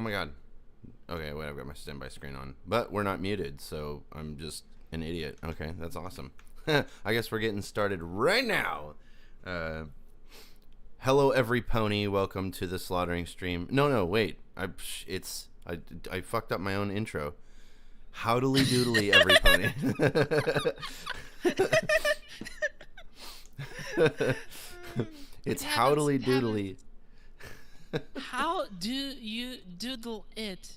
my god. Okay, wait, I've got my standby screen on. But we're not muted, so I'm just an idiot. Okay, that's awesome. I guess we're getting started right now. Hello, every pony. Welcome to the slaughtering stream. No, wait. I fucked up my own intro. Howdily doodly, every pony. It's howdily doodly. How do you doodle it,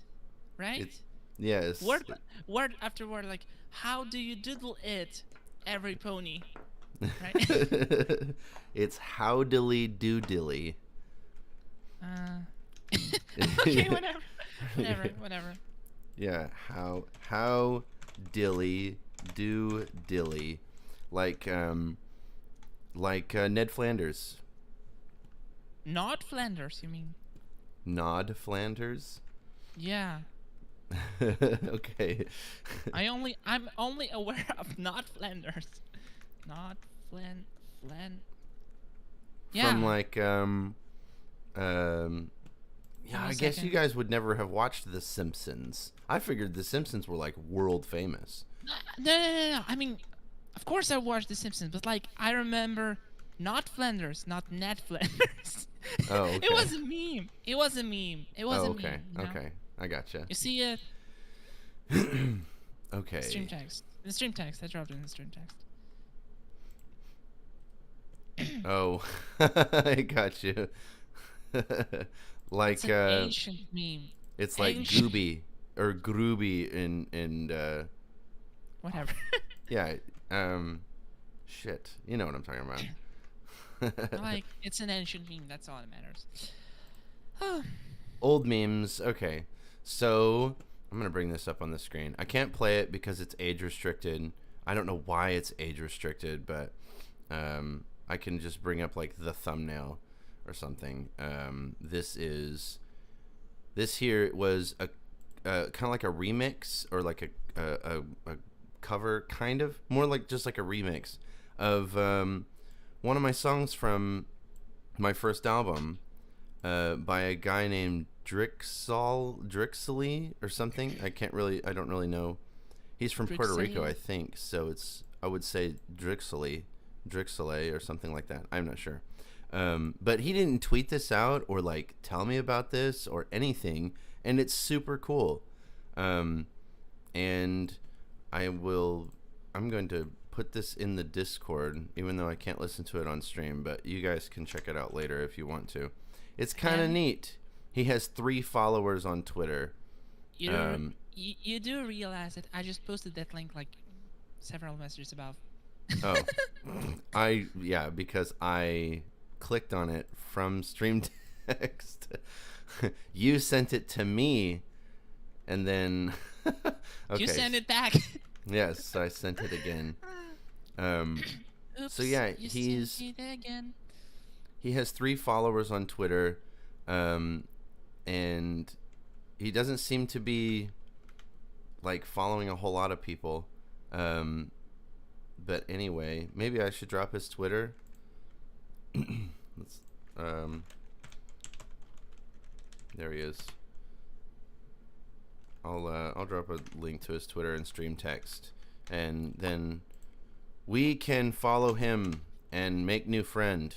right? Yes. Word after word, like how do you doodle it, every pony, right? It's howdily doodly. Okay, whatever. Yeah, how dilly do dilly, like Ned Flanders. Not Flanders, you mean? Nod Flanders. Yeah. Okay. I'm only aware of not Flanders. Not Flan. Yeah. From like yeah, I guess you guys would never have watched The Simpsons. I figured The Simpsons were like world famous. No. I mean, of course I watched The Simpsons, but like I remember not Flanders, not Ned Flanders. Oh, okay. It was a meme. It was a meme. Okay. You know? Okay. I gotcha. You see it? Okay. Stream text. The stream text. I dropped it in the stream text. Oh, I got you. Like it's an ancient meme. It's like Gooby or Grooby in whatever. Yeah, shit. You know what I'm talking about. Like, it's an ancient meme, that's all that matters. Old memes. Okay. So, I'm going to bring this up on the screen. I can't play it because it's age restricted. I don't know why it's age restricted, but I can just bring up like the thumbnail or something. This here was a kind of like a remix or like a cover, kind of more like just like a remix of one of my songs from my first album by a guy named Drixley or something. I don't really know. He's from Puerto Rico, I think. So I would say Drixley or something like that. I'm not sure. But he didn't tweet this out or like tell me about this or anything, and it's super cool. And I'm going to put this in the Discord, even though I can't listen to it on stream, but you guys can check it out later if you want to. It's kind of neat. He has 3 followers on Twitter. You do realize that I just posted that link like several messages above. Oh, because I clicked on it from stream text. You sent it to me, and then okay. You sent it back. Yes, I sent it again. Oops, so yeah, he has 3 followers on Twitter, and he doesn't seem to be like following a whole lot of people. But anyway, maybe I should drop his Twitter. There he is. I'll drop a link to his Twitter and stream text, and then we can follow him and make new friend.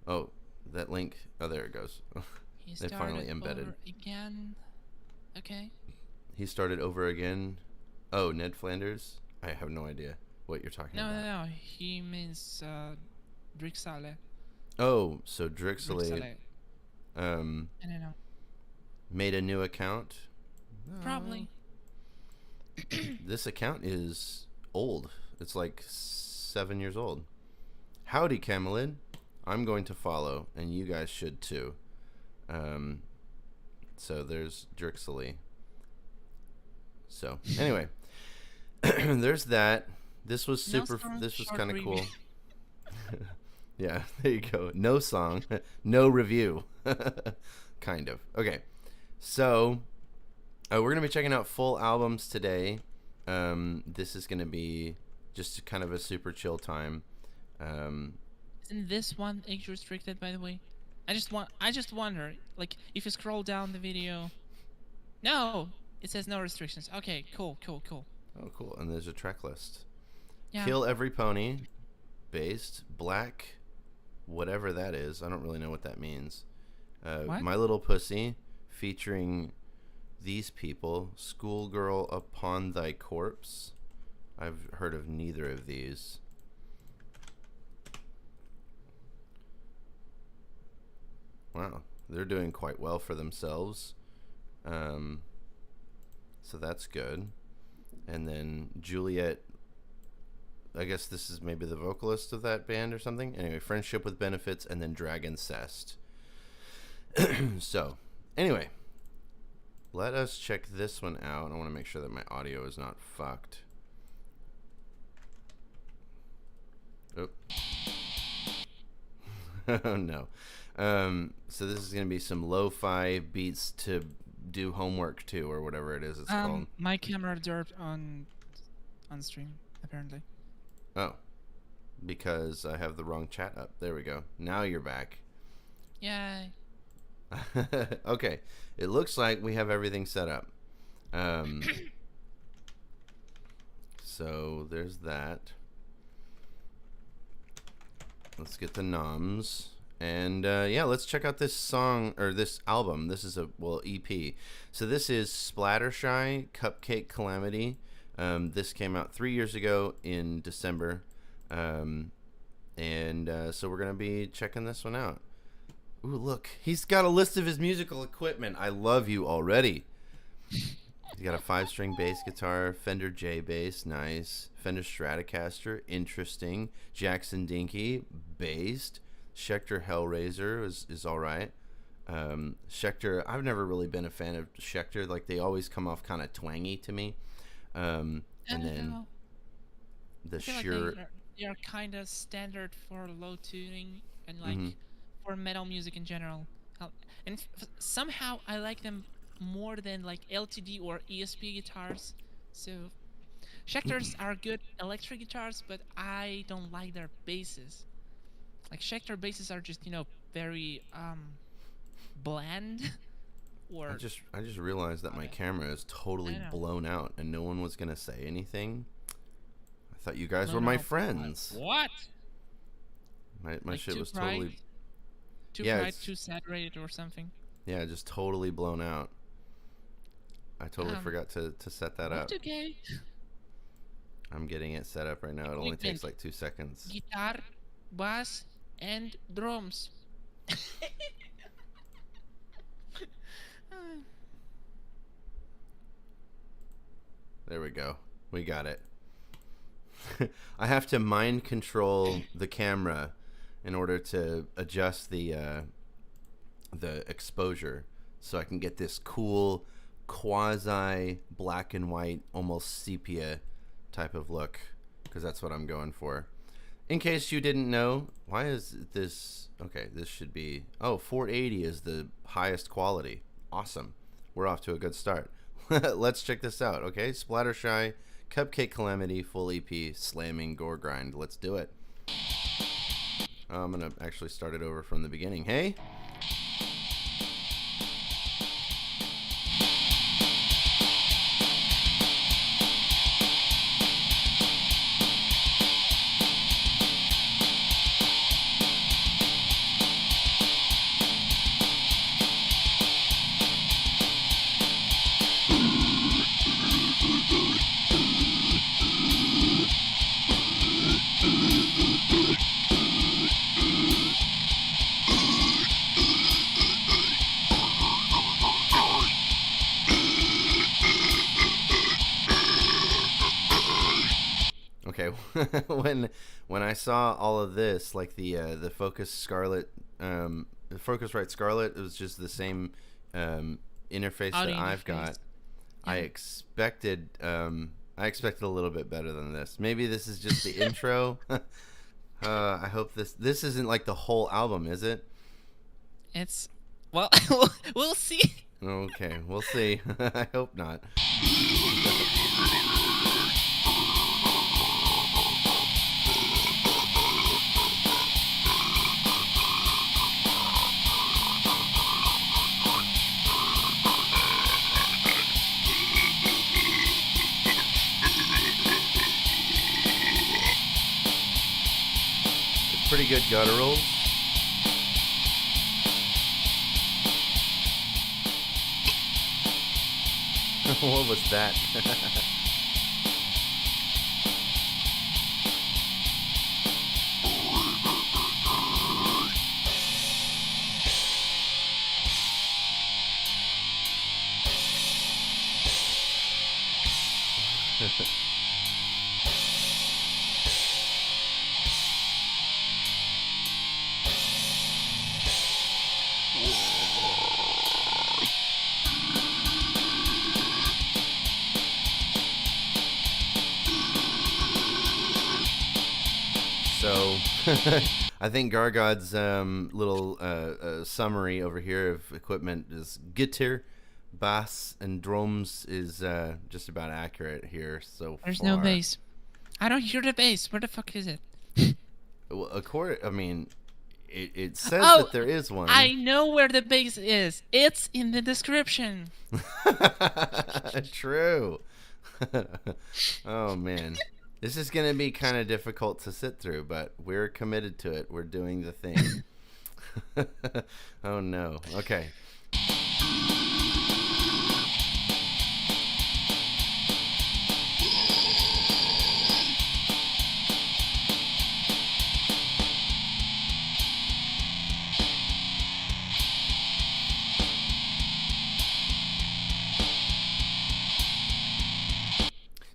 Oh, that link. Oh, there it goes. They finally embedded. Over again. Okay. He started over again. Oh, Ned Flanders. I have no idea what you're talking about. No. He means Drixale. Oh, so Drixale. I don't know. Made a new account. Probably. This account is old. It's like 7 years old. Howdy, Camelid. I'm going to follow, and you guys should too. So there's Drixley. So anyway, there's that. This was super. This was kind of cool. Yeah, there you go. No song, no review. Kind of. Okay, so we're gonna be checking out full albums today. This is gonna be just kind of a super chill time. Isn't this one age restricted, by the way? I just wonder, like, if you scroll down the video, No, it says no restrictions. Okay, cool. Oh, cool. And there's a track list. Yeah. Kill Every Pony, based Black, whatever that is. I don't really know what that means. What? My Little Pussy, featuring these people. Schoolgirl Upon Thy Corpse. I've heard of neither of these. Wow, they're doing quite well for themselves. So that's good. And then Juliet, I guess this is maybe the vocalist of that band or something. Anyway, Friendship with Benefits, and then Dragon Cest. So, anyway, let us check this one out. I want to make sure that my audio is not fucked. Oh. Oh no. So this is going to be some lo-fi beats to do homework to, or whatever it is it's called. My camera derped on stream, apparently. Oh. Because I have the wrong chat up. There we go. Now you're back. Yay. Okay. It looks like we have everything set up. So there's that. Let's get the noms. And yeah, let's check out this song, or this album. This is a, well, EP. So this is Splattershy, Cupcake Calamity. This came out 3 years ago in December. So we're going to be checking this one out. Ooh, look. He's got a list of his musical equipment. I love you already. He's got a 5-string bass guitar, Fender J bass, nice. Fender Stratocaster, interesting. Jackson Dinky, based. Schecter Hellraiser is all right. Schecter, I've never really been a fan of Schecter. Like, they always come off kind of twangy to me. And then the Shure. Like they are kind of standard for low tuning and like for metal music in general. And somehow I like them more than like LTD or ESP guitars. So Schecters are good electric guitars, but I don't like their basses. Like Schecter basses are just, very bland. Or I just realized that my camera is totally blown out, and no one was gonna say anything. I thought you guys were my friends. What? My like shit was bright, totally too bright, too saturated, or something. Yeah, just totally blown out. I totally forgot to set that up. Okay. I'm getting it set up right now. It only takes like 2 seconds. Guitar, bass, and drums. There we go. We got it. I have to mind control the camera in order to adjust the exposure so I can get this cool quasi black and white, almost sepia type of look, because that's what I'm going for. In case you didn't know, why is this okay? This should be 480 is the highest quality. Awesome. We're off to a good start. Let's check this out, okay? Splattershy, Cupcake Calamity, full EP, slamming gore grind. Let's do it. I'm gonna actually start it over from the beginning. Hey. Okay, when I saw all of this, like the Focus Scarlett, Focusrite Scarlett, it was just the same interface that I've got. Yeah. I expected a little bit better than this. Maybe this is just the intro. I hope this isn't like the whole album, is it? It's well, we'll see. Okay, we'll see. I hope not. good gutturals. What was that? So, I think Gargod's little summary over here of equipment is guitar, bass, and drums is just about accurate here so There's far. no bass. I don't hear the bass. Where the fuck is it? Well, it says that there is one. I know where the bass is. It's in the description. True. Oh, man. This is going to be kind of difficult to sit through, but we're committed to it. We're doing the thing. Oh, no. Okay.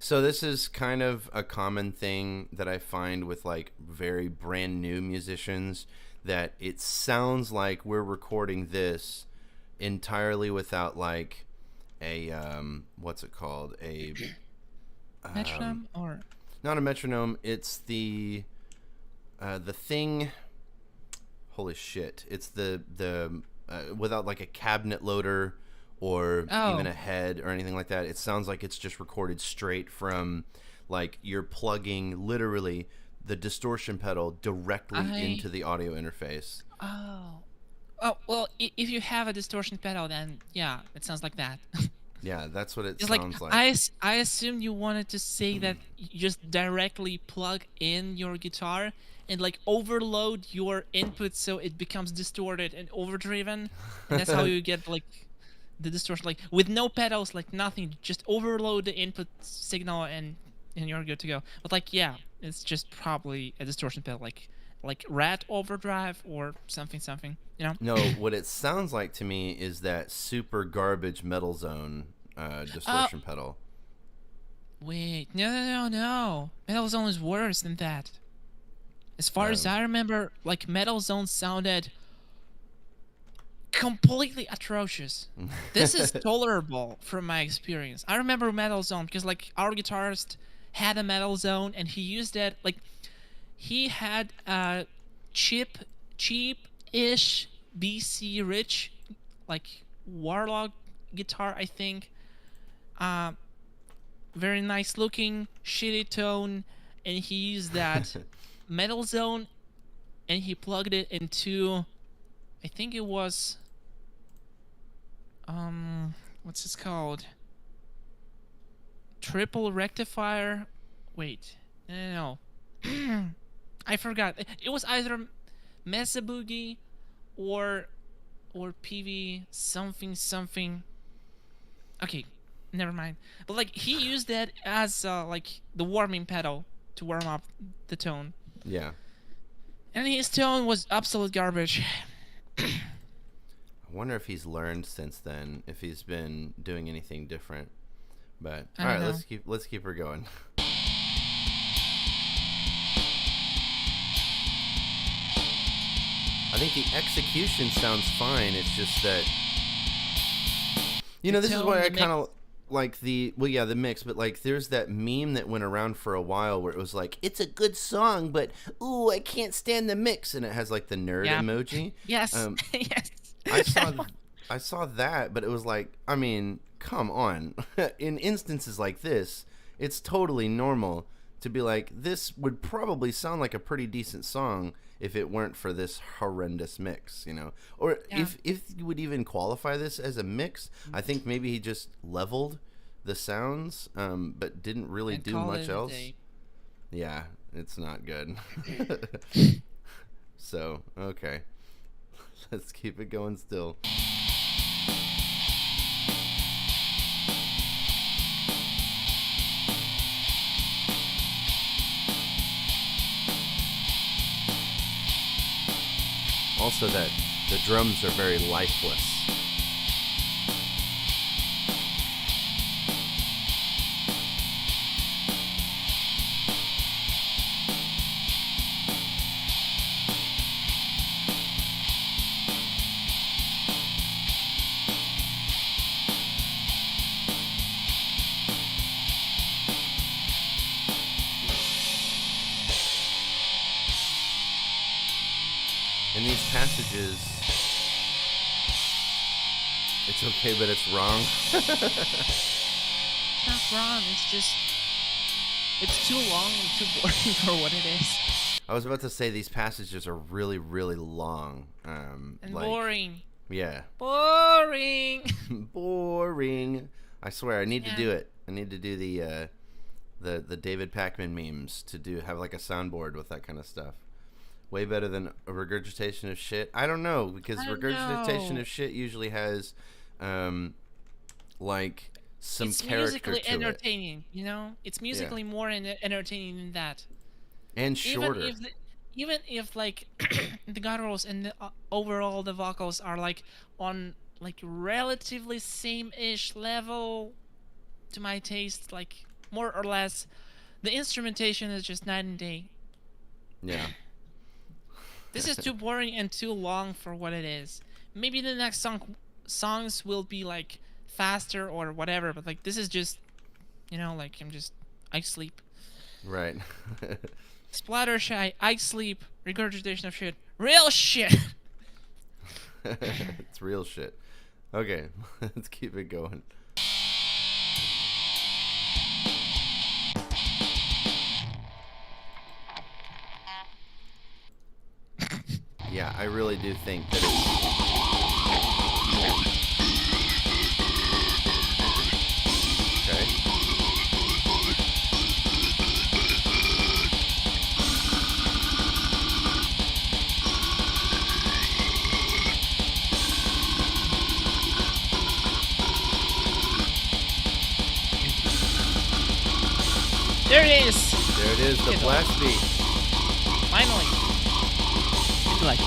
So this is kind of a common thing that I find with like very brand new musicians, that it sounds like we're recording this entirely without like a what's it called, a Metronome or not a metronome, it's the thing, holy shit, it's the without like a cabinet loader or even a head or anything like that. It sounds like it's just recorded straight from, like, you're plugging literally the distortion pedal directly into the audio interface. Oh, well, if you have a distortion pedal, then yeah, it sounds like that. Yeah, that's what it it's sounds like. I assumed you wanted to say that you just directly plug in your guitar and like overload your input so it becomes distorted and overdriven, and that's how you get like the distortion, like with no pedals, like nothing, just overload the input signal and you're good to go. But like, yeah, it's just probably a distortion pedal, like Rat Overdrive or something, you know? No, what it sounds like to me is that super garbage Metal Zone distortion pedal. Wait, no. Metal Zone is worse than that. As far as I remember, like Metal Zone sounded completely atrocious. This is tolerable from my experience. I remember Metal Zone because like our guitarist had a Metal Zone and he used it, like he had a cheap-ish BC Rich like Warlock guitar, I think. Very nice looking, shitty tone, and he used that Metal Zone and he plugged it into, I think it was what's this called? Triple rectifier. Wait. No. I forgot. It was either Mesa Boogie or PV something. Okay, never mind. But like he used that as like the warming pedal to warm up the tone. Yeah. And his tone was absolute garbage. I wonder if he's learned since then, if he's been doing anything different. But I all right, don't know. let's keep her going. I think the execution sounds fine. It's just that, you know, this is why I kind of like the mix, but like there's that meme that went around for a while where it was like, it's a good song, but ooh, I can't stand the mix, and it has like the nerd emoji. Yes. Yes. I saw that, but it was like, I mean, come on. In instances like this, it's totally normal to be like, this would probably sound like a pretty decent song if it weren't for this horrendous mix, you know? Or if you would even qualify this as a mix, I think maybe he just leveled the sounds, but didn't really do much else. Yeah, it's not good. So, okay. Let's keep it going still. Also that the drums are very lifeless. In these passages, it's okay, but it's wrong. It's not wrong. It's just it's too long and too boring for what it is. I was about to say these passages are really, really long. And boring. Yeah. Boring. Boring. I swear, I need to do it. I need to do the David Pakman memes to have like a soundboard with that kind of stuff. Way better than a regurgitation of shit. I don't know, because regurgitation of shit usually has like some it's character musically to entertaining, you know? It's musically more entertaining than that. And shorter. Even if like the gutturals and overall the vocals are like on like relatively same-ish level to my taste, like more or less, the instrumentation is just night and day. Yeah. This is too boring and too long for what it is. Maybe the next songs will be like faster or whatever, but like this is just, you know, like I sleep. Right. Splattershy, I sleep, regurgitation of shit. Real shit! It's real shit. Okay, let's keep it going. Yeah, I really do think that okay. There it is! There it is, the blast beat. Finally. Like.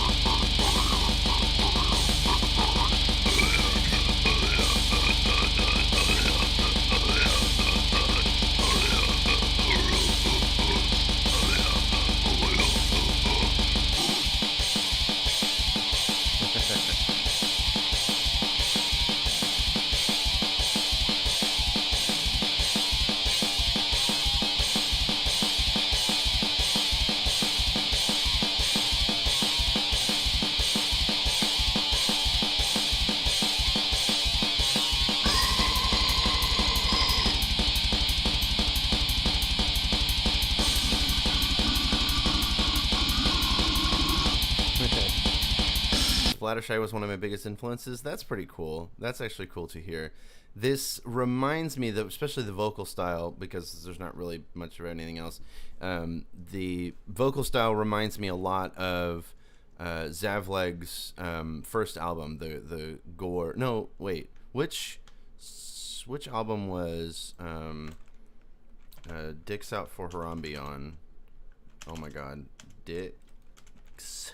Splattershy was one of my biggest influences. That's pretty cool. That's actually cool to hear. This reminds me, especially the vocal style, because there's not really much of anything else. The vocal style reminds me a lot of Zavleg's first album, the Gore. No, wait, which album was Dicks Out for Harambe on? Oh my God, Dicks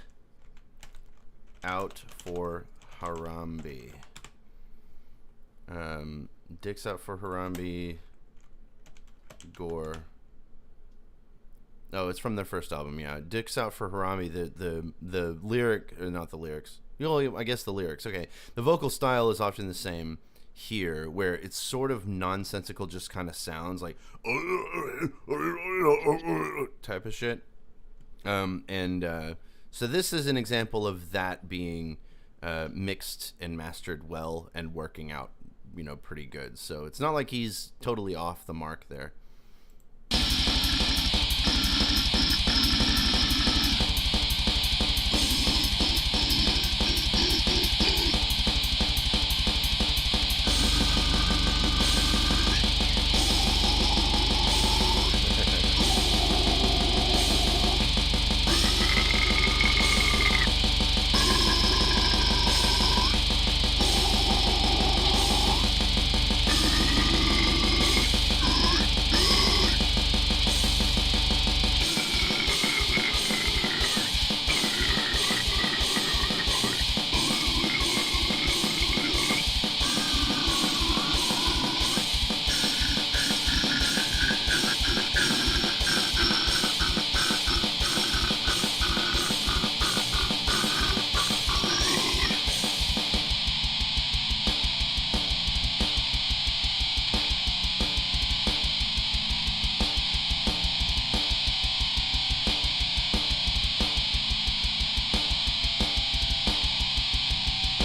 Out for Harambe. Dicks Out for Harambe, Gore. Oh, it's from their first album, yeah. Dicks Out for Harambe. The lyric, not the lyrics. I guess the lyrics. Okay, the vocal style is often the same here, where it's sort of nonsensical, just kind of sounds like type of shit. So this is an example of that being mixed and mastered well and working out, pretty good. So it's not like he's totally off the mark there.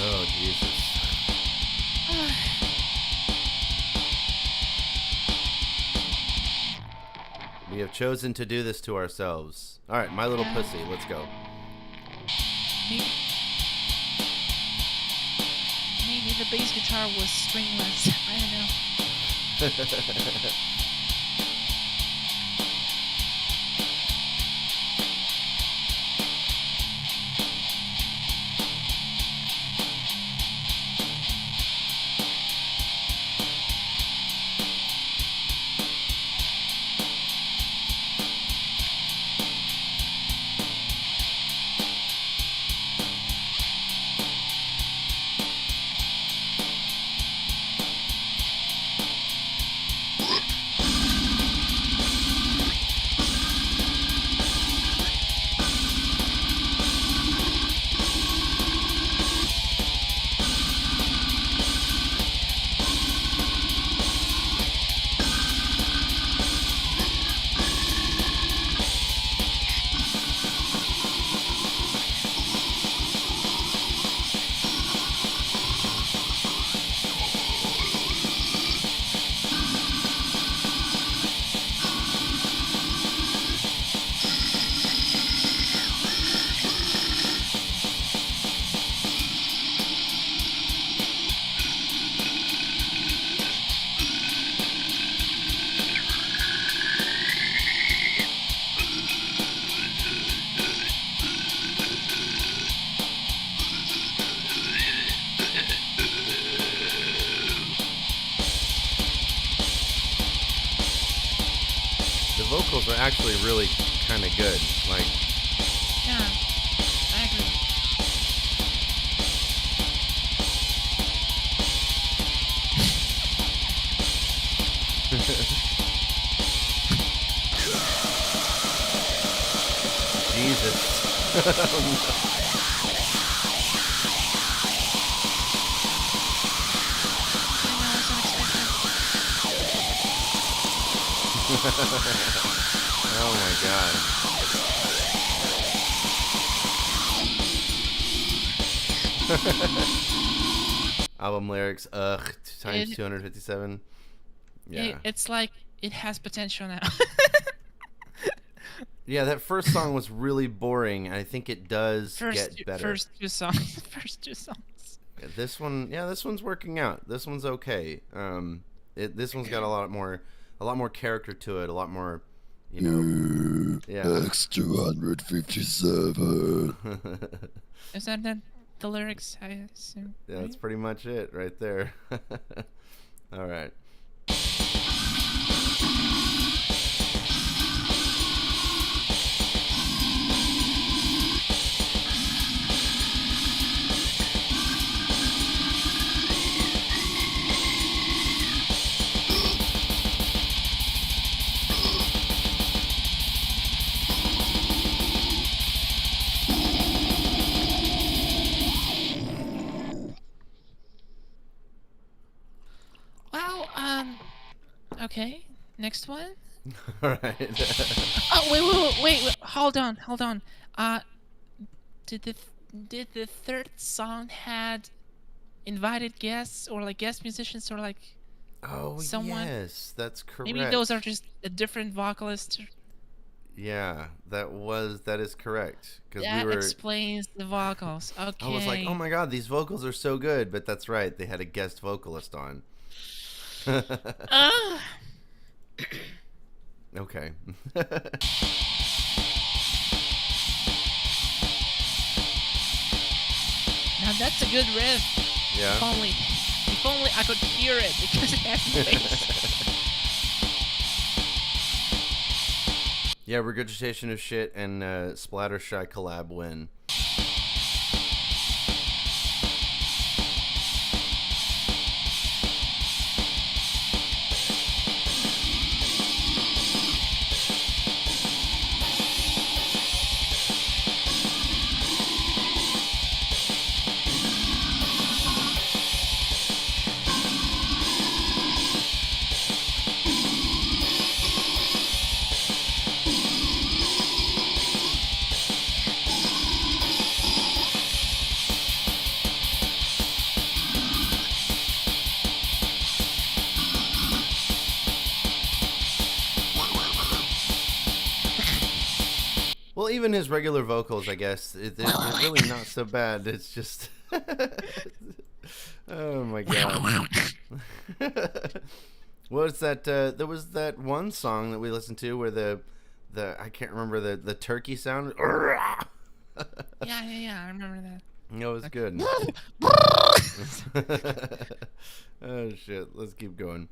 Oh, Jesus. We have chosen to do this to ourselves. All right, My Little Pussy, let's go. Maybe the bass guitar was stringless. I don't know. Vocals are actually really kind of good. Like, yeah, I agree. Jesus. Oh my god. Album lyrics, times 257. Yeah. It's like it has potential now. Yeah, that first song was really boring. I think it does get better. First two songs. This one, yeah, this one's working out. This one's okay. This one's got a lot more character to it. A lot more, you know. Yeah. X257. Is that the lyrics? I assume. Yeah, that's pretty much it right there. All right. Okay, next one. All right. Oh wait! Hold on. Did the third song had invited guests or like guest musicians or like? Oh someone? Yes, that's correct. Maybe those are just a different vocalist. Yeah, that is correct. That explains the vocals. Okay. I was like, oh my god, these vocals are so good, but that's right. They had a guest vocalist on. Okay. Now that's a good riff. Yeah. If only I could hear it because it has bass. Yeah, Regurgitation of Shit and Splattershy collab win. even his regular vocals, I guess, they're really not so bad. It's just, oh my god. What was that? There was that one song that we listened to where the I can't remember the turkey sound. Yeah, I remember that. It was good. Oh shit! Let's keep going.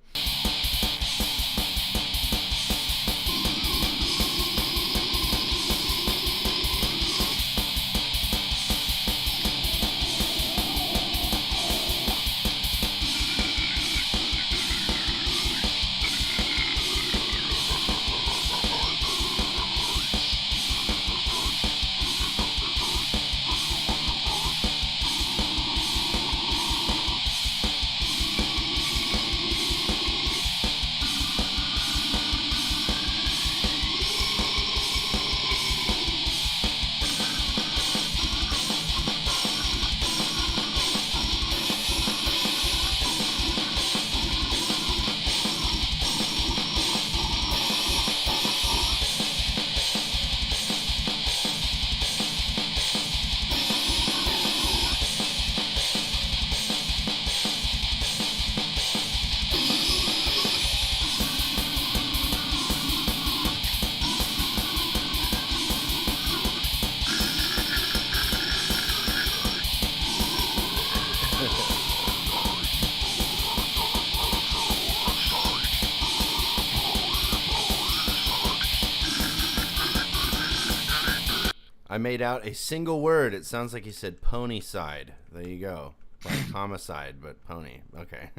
I made out a single word. It sounds like he said pony side. There you go. Like homicide, but pony. Okay.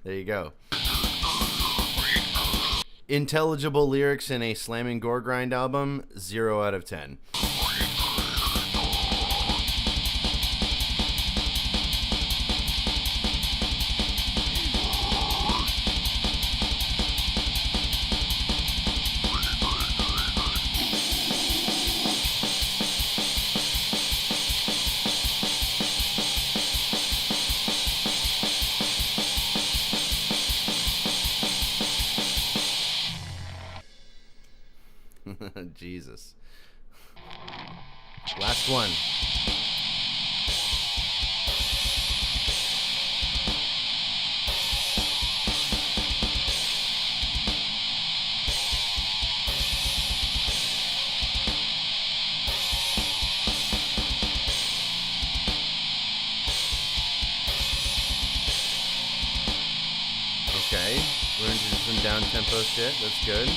There you go. Intelligible lyrics in a slamming gore grind album, 0 out of 10. Jesus. Last one. Okay, we're into some down tempo shit. That's good.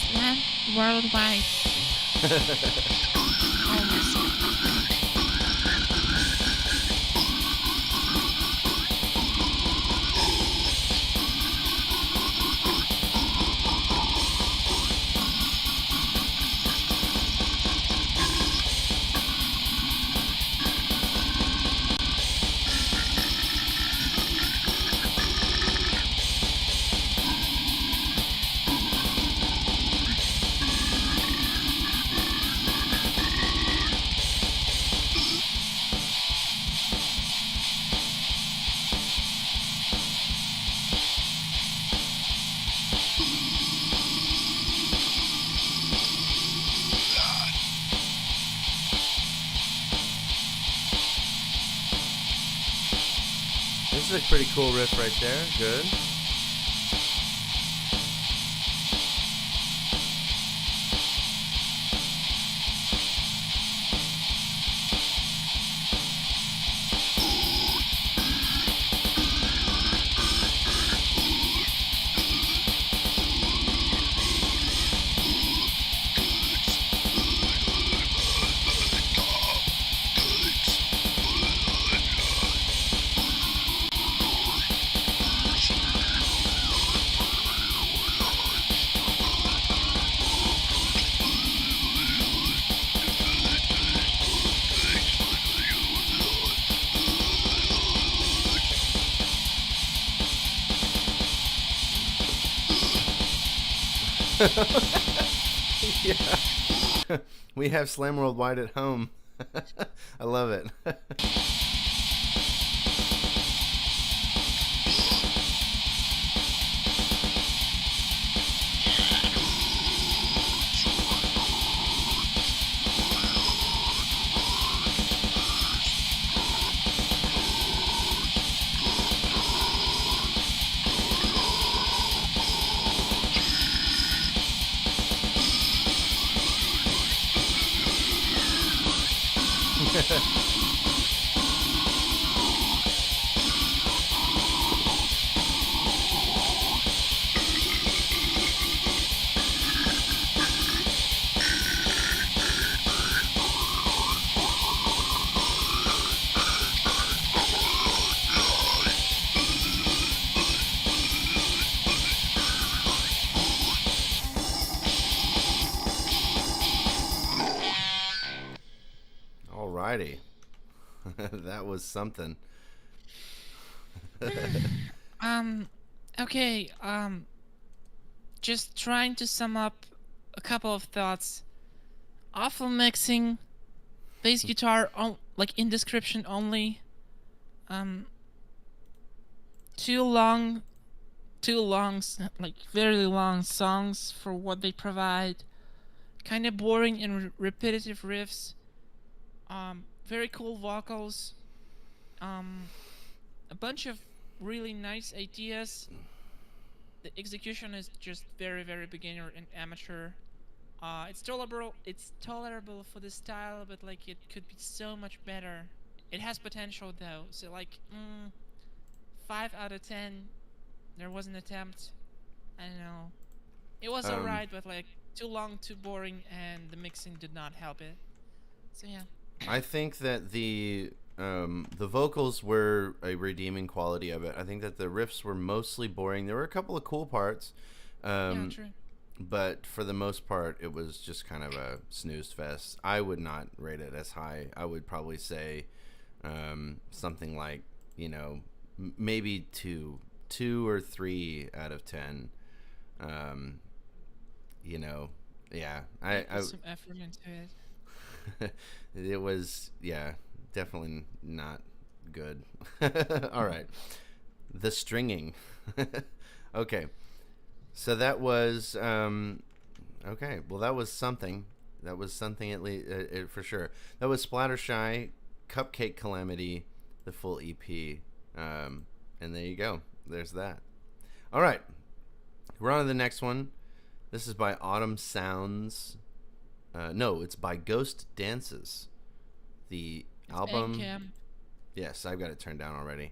Slam worldwide. This is a pretty cool riff right there. Good. Yeah. We have Slam Worldwide at home. I love it. Alrighty. That was something. Okay, just trying to sum up a couple of thoughts. Awful mixing, bass guitar like in description only. Too long, like very long songs for what they provide. Kind of boring and repetitive riffs. Very cool vocals. A bunch of really nice ideas. The execution is just very, very beginner and amateur. It's tolerable for the style, but like it could be so much better. It has potential though, so like 5 out of 10. There was an attempt. I don't know. It was alright, but like too long, too boring, and the mixing did not help it. So yeah. I think that the vocals were a redeeming quality of it. I think that the riffs were mostly boring. There were a couple of cool parts. Yeah, true. But for the most part, it was just kind of a snooze fest. I would not rate it as high. I would probably say something like, maybe 2 or 3 out of 10. Yeah. I put some effort into it. It was, yeah, definitely not good. All right. The stringing. Okay. So that was, okay. Well, that was something. That was something at least, for sure. That was Splattershy, Cupcake Calamity, the full EP. And there you go. There's that. All right. We're on to the next one. This is by Autumn Sounds. No, it's by Ghost Dances. The album. Yes, I've got it turned down already.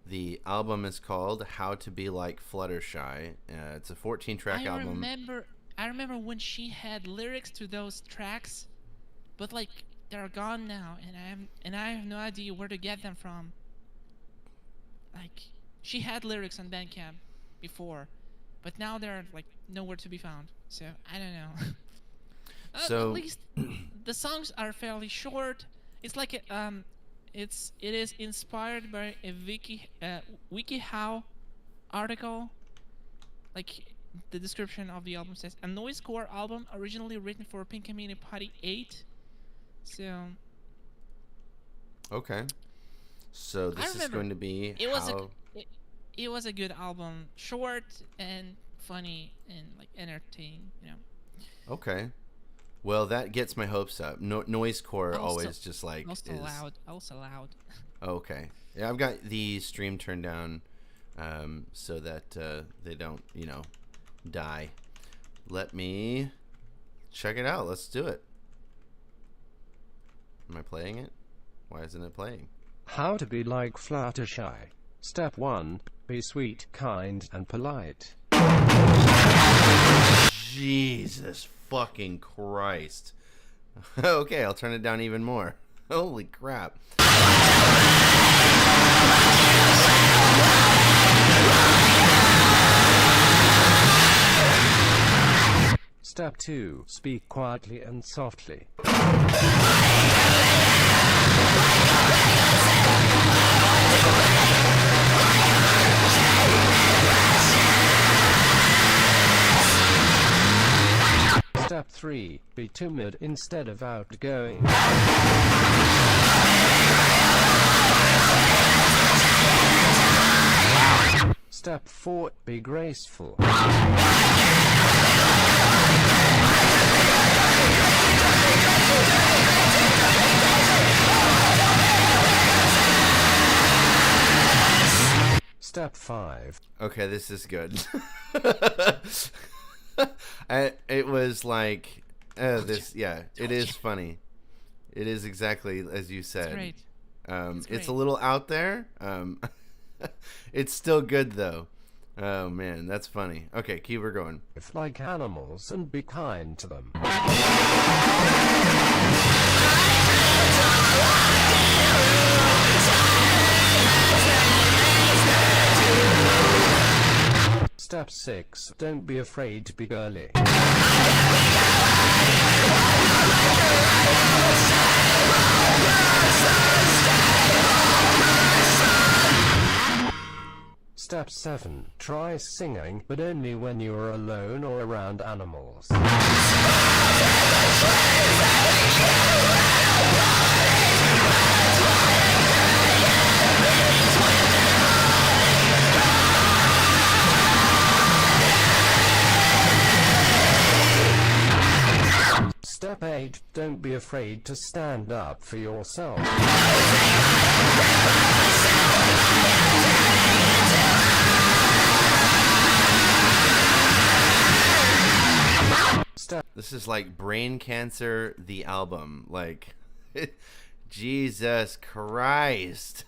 The album is called How to Be Like Fluttershy. It's a 14-track album. I remember when she had lyrics to those tracks, but like they're gone now, and I have no idea where to get them from. Like she had lyrics on Bandcamp before, but now they're like nowhere to be found. So I don't know. So at least the songs are fairly short. It's like it is inspired by a WikiHow article. Like the description of the album says, a noisecore album originally written for Pinkamena Party 8. So okay. So this is going to be it was a good album, short and funny and like entertaining, Okay. Well, that gets my hopes up. Noisecore always just like also loud. Oh, okay. Yeah, I've got the stream turned down so that they don't, die. Let me check it out. Let's do it. Am I playing it? Why isn't it playing? How to be like Fluttershy. Step 1. Be sweet, kind, and polite. Jesus fucking Christ. Okay, I'll turn it down even more. Holy crap. Step 2. Speak quietly and softly. Step 3. Be timid instead of outgoing. Step 4. Be graceful. Step 5. Okay, this is good. It was like this. Yeah, it is funny. It is exactly as you said. It's great. It's a little out there. It's still good though. Oh man, that's funny. Okay, keep her going. If like animals and be kind to them. Step 6. Don't be afraid to be girly. Step 7. Try singing, but only when you are alone or around animals. Step 8. Don't be afraid to stand up for yourself. This is like Brain Cancer, the album. Like, Jesus Christ.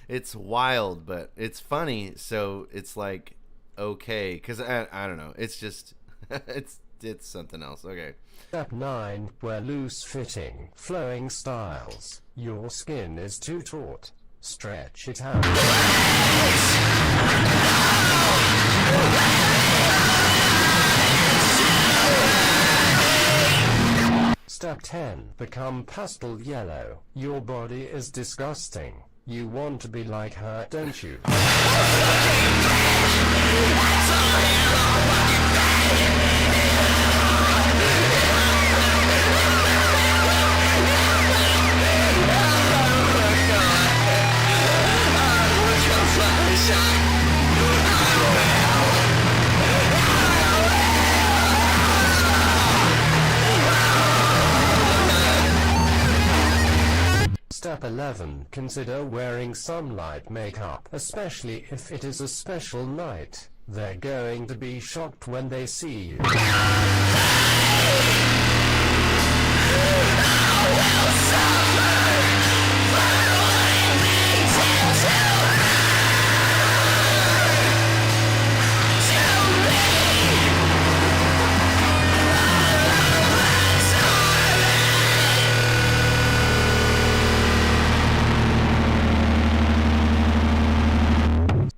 It's wild, but it's funny. So it's like, okay. Because I don't know. It's just, it's something else. Okay. Step 9. Wear loose-fitting, flowing styles. Your skin is too taut. Stretch it out. Step 10. Become pastel yellow. Your body is disgusting. You want to be like her, don't you? Step 11. Consider wearing sunlight makeup, especially if it is a special night. They're going to be shocked when they see you.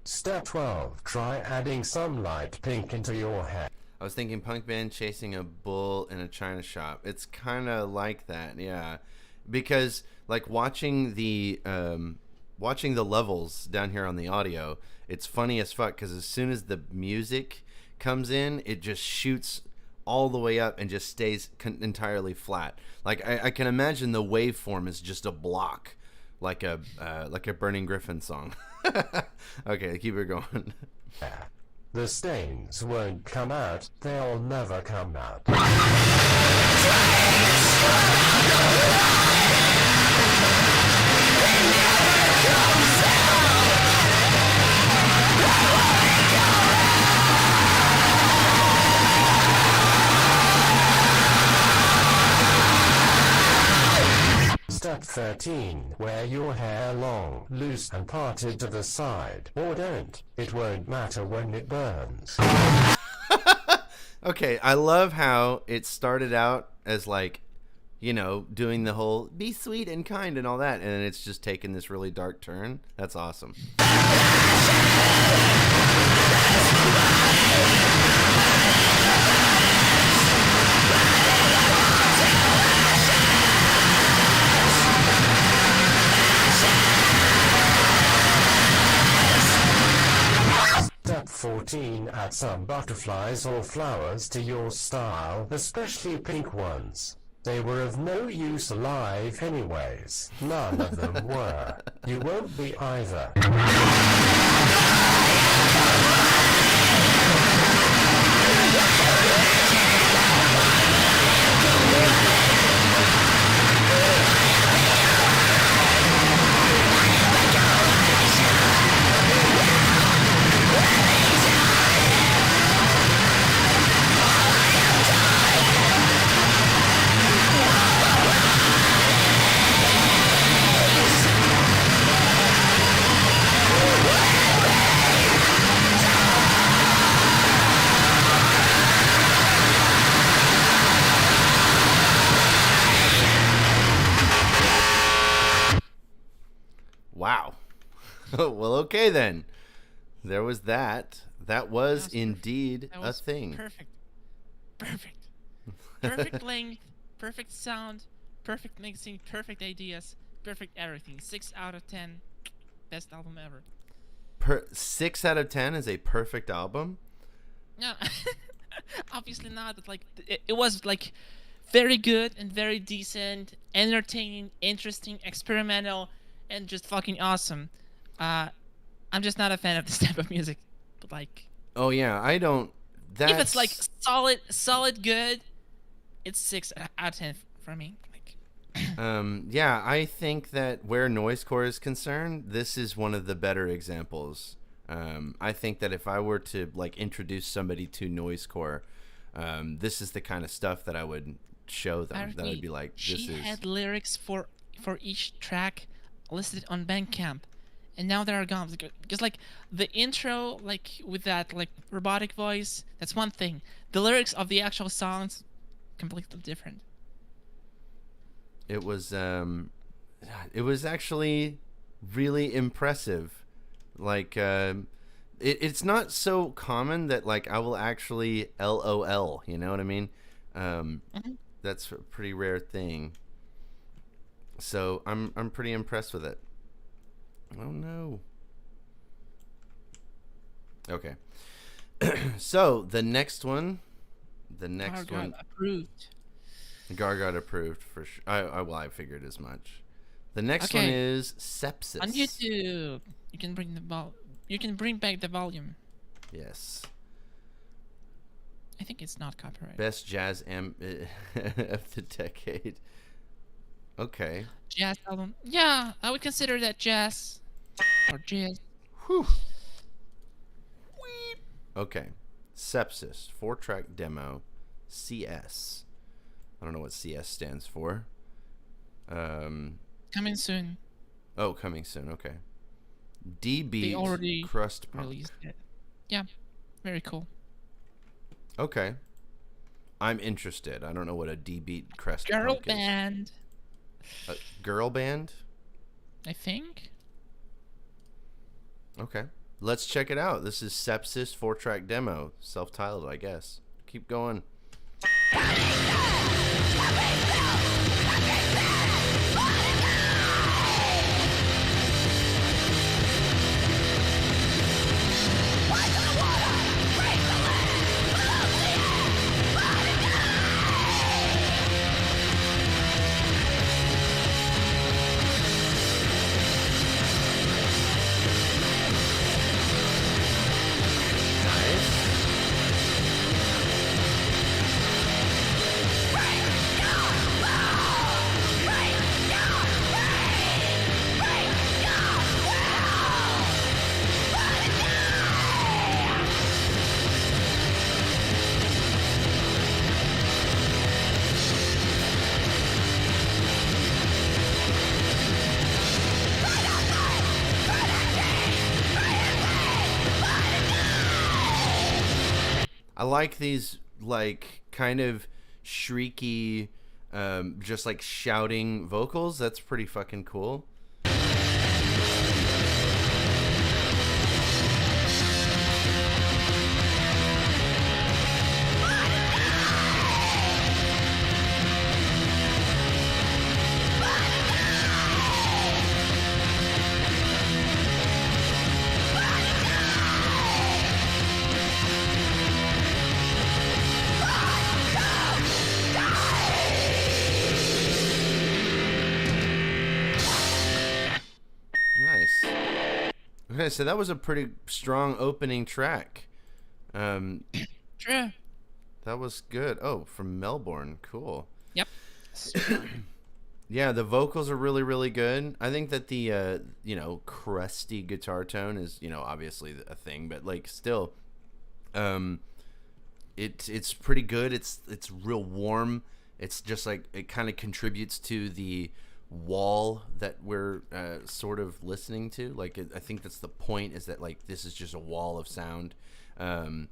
Step 12. Try adding some light pink into your hair. I was thinking punk band chasing a bull in a china shop. It's kind of like that, yeah. Because like watching the levels down here on the audio, it's funny as fuck because as soon as the music comes in, it just shoots all the way up and just stays entirely flat. Like I can imagine the waveform is just a block, like a Burning Griffin song. Okay, keep it going. The stains won't come out. They'll never come out. Step 13. Wear your hair long, loose and parted to the side. Or don't. It won't matter when it burns. Okay, I love how it started out as like, you know, doing the whole be sweet and kind and all that, and it's just taken this really dark turn. That's awesome. Step 14. Add some butterflies or flowers to your style, especially pink ones. They were of no use alive anyways. None of them were. You won't be either. Wow. Well, okay then. There was that. That was indeed that was a thing. Perfect length, perfect sound, perfect mixing, perfect ideas, perfect everything. 6 out of 10. Best album ever. 6 out of 10 is a perfect album? No, obviously not. But like, it was like very good and very decent, entertaining, interesting, experimental, and just fucking awesome. I'm just not a fan of this type of music. But like, oh yeah, I don't. If it's like solid good, it's 6 out of 10 for me. Like, yeah, I think that where noisecore is concerned, this is one of the better examples. I think that if I were to like introduce somebody to noisecore, this is the kind of stuff that I would show them. That I'd be like, she had lyrics for each track listed on Bandcamp, and now they are gone. Because like the intro, like with that like robotic voice, that's one thing. The lyrics of the actual songs, completely different. It was actually really impressive. Like it's not so common that like I will actually LOL, you know what I mean? That's a pretty rare thing. So I'm pretty impressed with it. Oh no. Okay. So the next one approved. Gargot approved for sure. I figured as much. The next one is Sepsis. On YouTube, you can bring back the volume. Yes. I think it's not copyrighted. Best jazz of the decade. Okay. Jazz album. Yeah, I would consider that jazz or jazz. Whew. Okay. Sepsis 4-track demo. CS. I don't know what CS stands for. Coming soon. Oh, coming soon. Okay. D-Beat They already Crust Punk. released it. Yeah, very cool. Okay. I'm interested. I don't know what a D-Beat Crust Girl Punk band. is. A girl band? I think. Okay. Let's check it out. This is Sepsis 4-track demo. Self-titled, I guess. Keep going. I like these like kind of shrieky just like shouting vocals. That's pretty fucking cool. Nice. Okay, so that was a pretty strong opening track. True. That was good. Oh, from Melbourne. Cool. Yep. Yeah, the vocals are really, really good. I think that the, crusty guitar tone is, obviously a thing, but like still, it's pretty good. It's real warm. It's just like it kind of contributes to the wall that we're sort of listening to. Like I think that's the point, is that like this is just a wall of sound. Not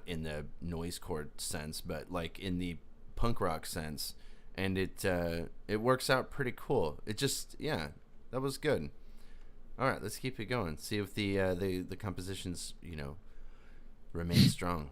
in the noisecore sense, but like in the punk rock sense, and it works out pretty cool. It just that was good. All right, let's keep it going. See if the compositions, remain strong.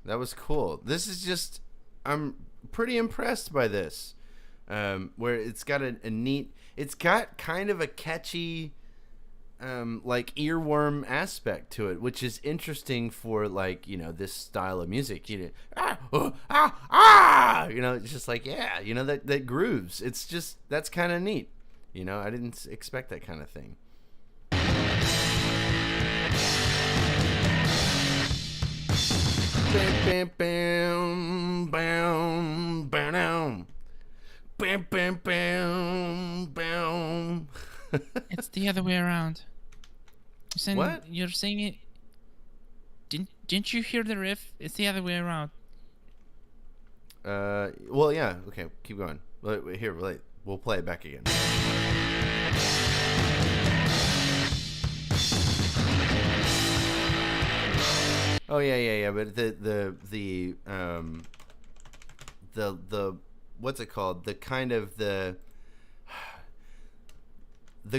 That was cool. This is just, I'm pretty impressed by this. Where it's got a neat, it's got kind of a catchy, like earworm aspect to it, which is interesting for like, this style of music. It's just like, that grooves. It's just, that's kind of neat. I didn't expect that kind of thing. Bam, bam, bam, bam, bam, bam, bam, bam. It's the other way around. What? You're saying it. Didn't you hear the riff? It's the other way around. Well, yeah. Okay, keep going. Here, we'll play it back again. Oh yeah. But the what's it called? The kind of the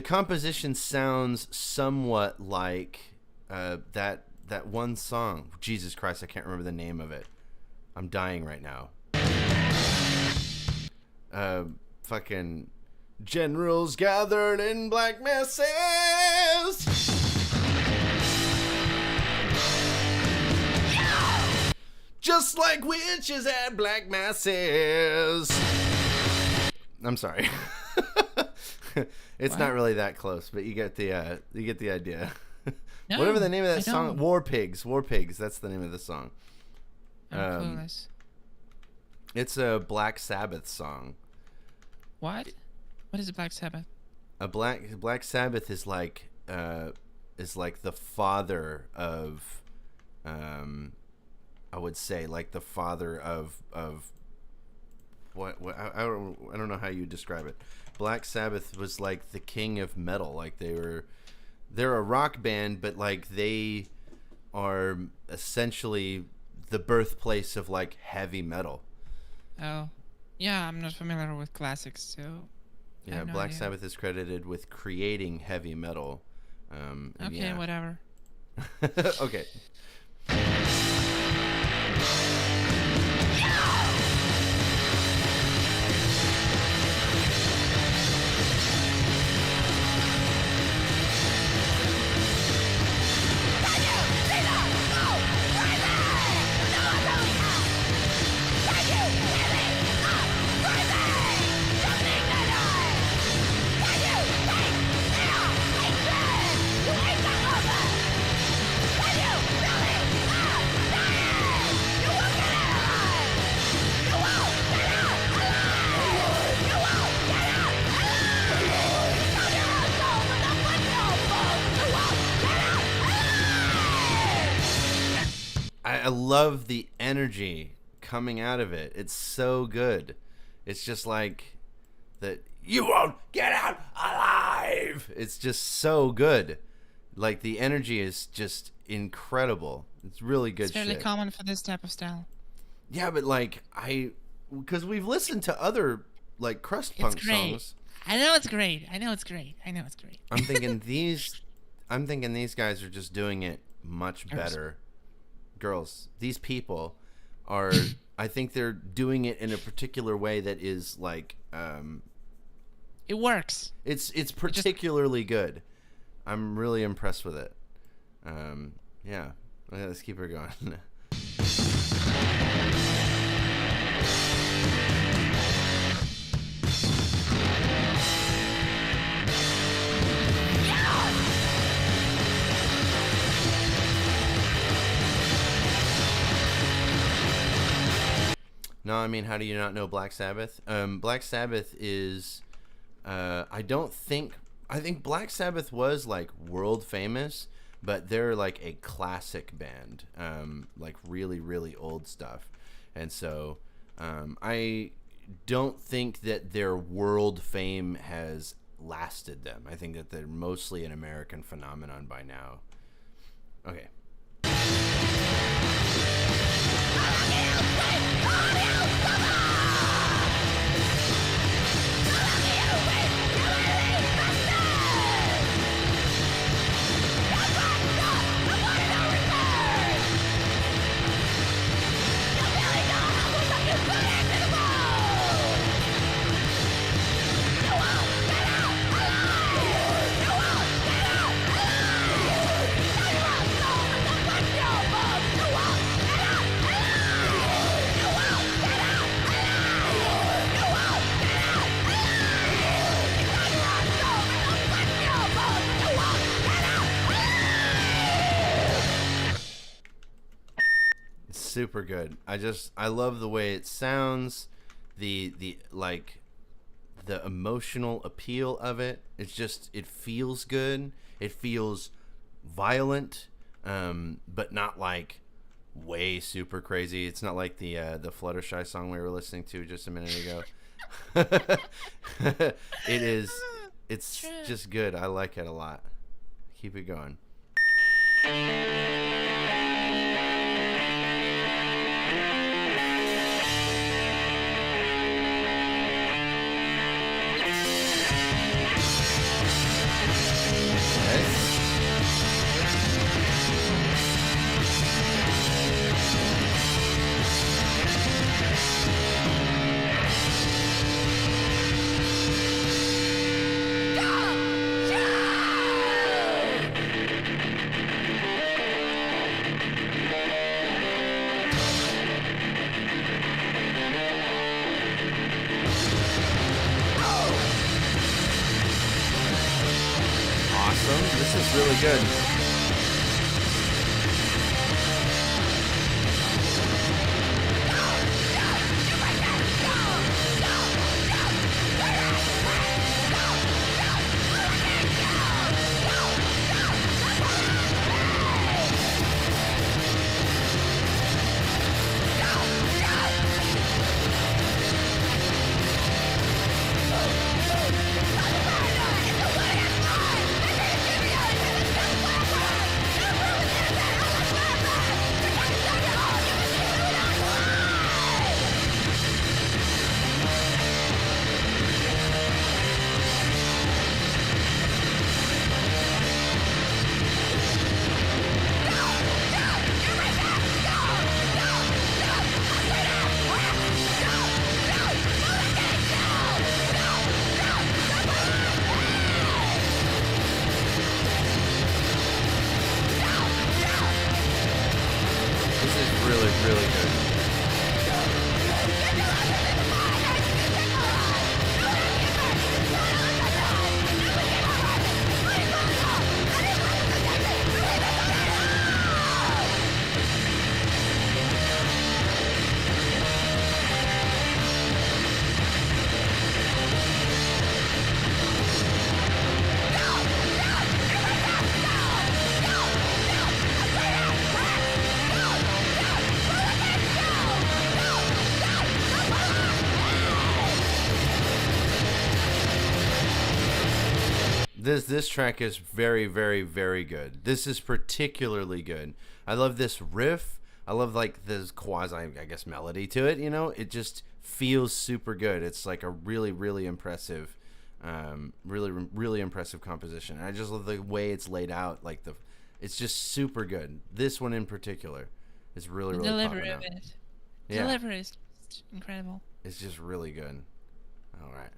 composition sounds somewhat like that one song. Jesus Christ, I can't remember the name of it. I'm dying right now. Fucking generals gathered in black masses. Just like witches at black masses. I'm sorry. It's not really that close, but you get the idea. No, Whatever the name of that I song, don't. War Pigs. That's the name of the song. I'm clueless. It's a Black Sabbath song. What? What is a Black Sabbath? A Black Sabbath is like the father of I would say like the father of what I don't know how you describe it. Black Sabbath was like the king of metal. Like they're a rock band, but like they are essentially the birthplace of like heavy metal. Oh, yeah. I'm not familiar with classics, so. I Yeah, have no Black idea. Sabbath is credited with creating heavy metal. And Okay, yeah. whatever. Okay. I love the energy coming out of it. It's so good. It's just like that. You won't get out alive. It's just so good. Like the energy is just incredible. It's really good. It's fairly common for this type of style. Yeah, but like because we've listened to other like crust punk songs. I know it's great. I'm thinking these guys are just doing it much better. Girls, these people are. I think they're doing it in a particular way that is like. It works. It's particularly good. I'm really impressed with it. Yeah. Okay, let's keep her going. No, I mean, how do you not know Black Sabbath? Black Sabbath is, I think Black Sabbath was like world famous, but they're like a classic band, like really, really old stuff. And so I don't think that their world fame has lasted them. I think that they're mostly an American phenomenon by now. Okay. Super good. I love the way it sounds, the like the emotional appeal of it. It feels good. It feels violent, but not like way super crazy. It's not like the Fluttershy song we were listening to just a minute ago. It's just good. I like it a lot. Keep it going. This is really good. Really good. This track is very, very, very good. This is particularly good. I love this riff. I love like this quasi, I guess, melody to it. You know, it just feels super good. It's like a really, really impressive, really impressive composition. And I just love the way it's laid out. Like it's just super good. This one in particular is really, really delivery popping of out. it. Yeah. Delivery is just incredible. It's just really good. All right.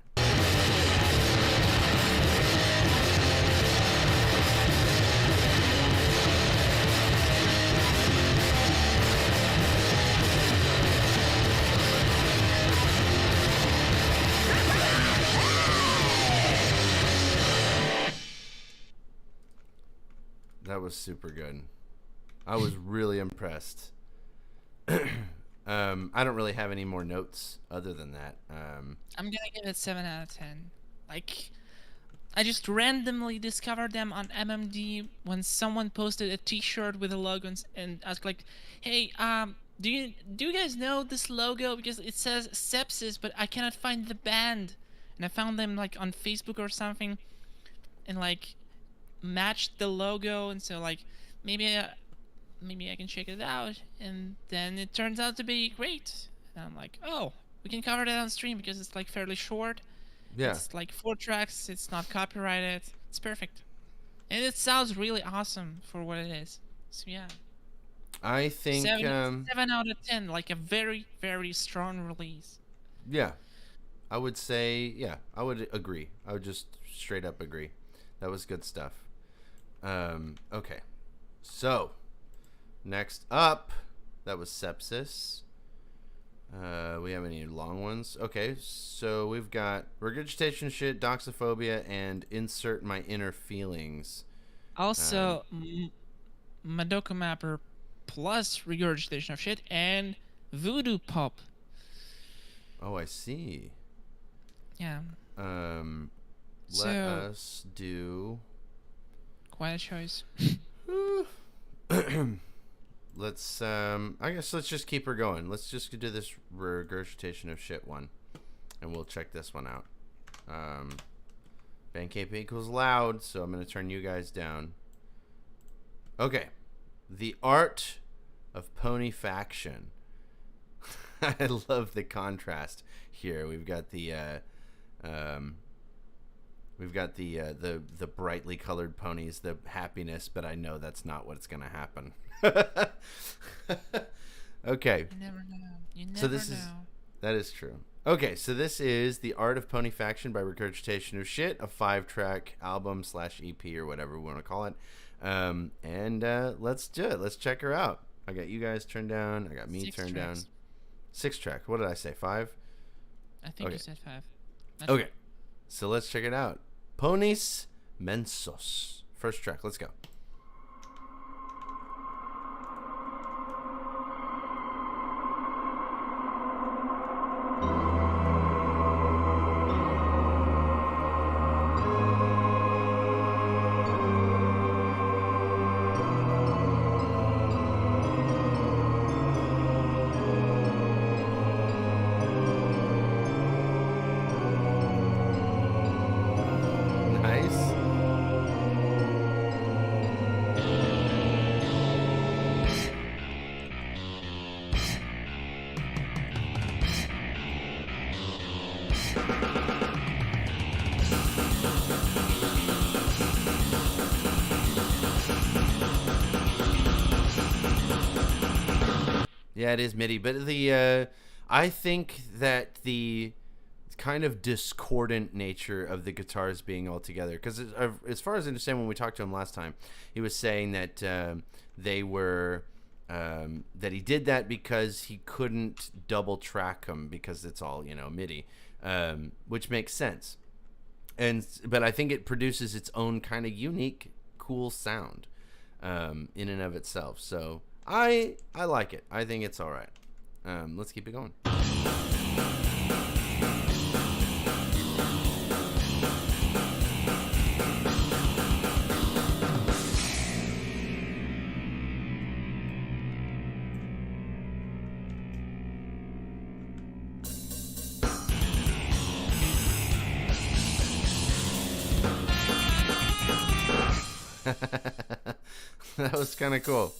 That was super good. I was really impressed. I don't really have any more notes other than that. I'm gonna give it 7 out of 10. Like, I just randomly discovered them on MMD when someone posted a T-shirt with a logo and asked like, "Hey, do you guys know this logo? Because it says Sepsis, but I cannot find the band." And I found them like on Facebook or something, and like matched the logo, and so like maybe I can check it out. And then it turns out to be great. And I'm like, oh, we can cover that on stream because it's like fairly short. Yeah. It's like 4 tracks. It's not copyrighted. It's perfect, and it sounds really awesome for what it is. So yeah. I think 7 out of 10, like a very, very strong release. Yeah, I would say I would agree. I would just straight up agree. That was good stuff. Okay, so next up, that was Sepsis. We have any long ones? Okay, so we've got Regurgitation Shit, Doxophobia, and Insert My Inner Feelings. Also, Madoka Mapper plus Regurgitation of Shit and Voodoo Pop. Oh, I see. Yeah. Let us do. Quite a choice. Let's I guess let's just keep her going. Let's just do this Regurgitation of Shit one, and we'll check this one out. Bandcamp equals loud, so I'm gonna turn you guys down. Okay, The Art of Pony Faction. I love the contrast here. We've got the brightly colored ponies, the happiness, but I know that's not what's gonna happen. Okay. You never know. You never So this know. that is true. Okay, so this is The Art of Pony Faction by Regurgitation of Shit, a 5-track album / EP or whatever we want to call it. And let's do it. Let's check her out. I got you guys turned down. I got me 6 turned tracks. down. 6 tracks. What did I say? 5? I think Okay. you said 5. That's Okay. So let's check it out. Ponis Mensos. First track. Let's go. Nice. Yeah, it is MIDI, but I think that the kind of discordant nature of the guitars being all together, because as far as I understand, when we talked to him last time, he was saying that they were that he did that because he couldn't double track them because it's all MIDI, which makes sense. But I think it produces its own kind of unique, cool sound in and of itself. So I like it. I think it's all right. Let's keep it going. That was kind of cool.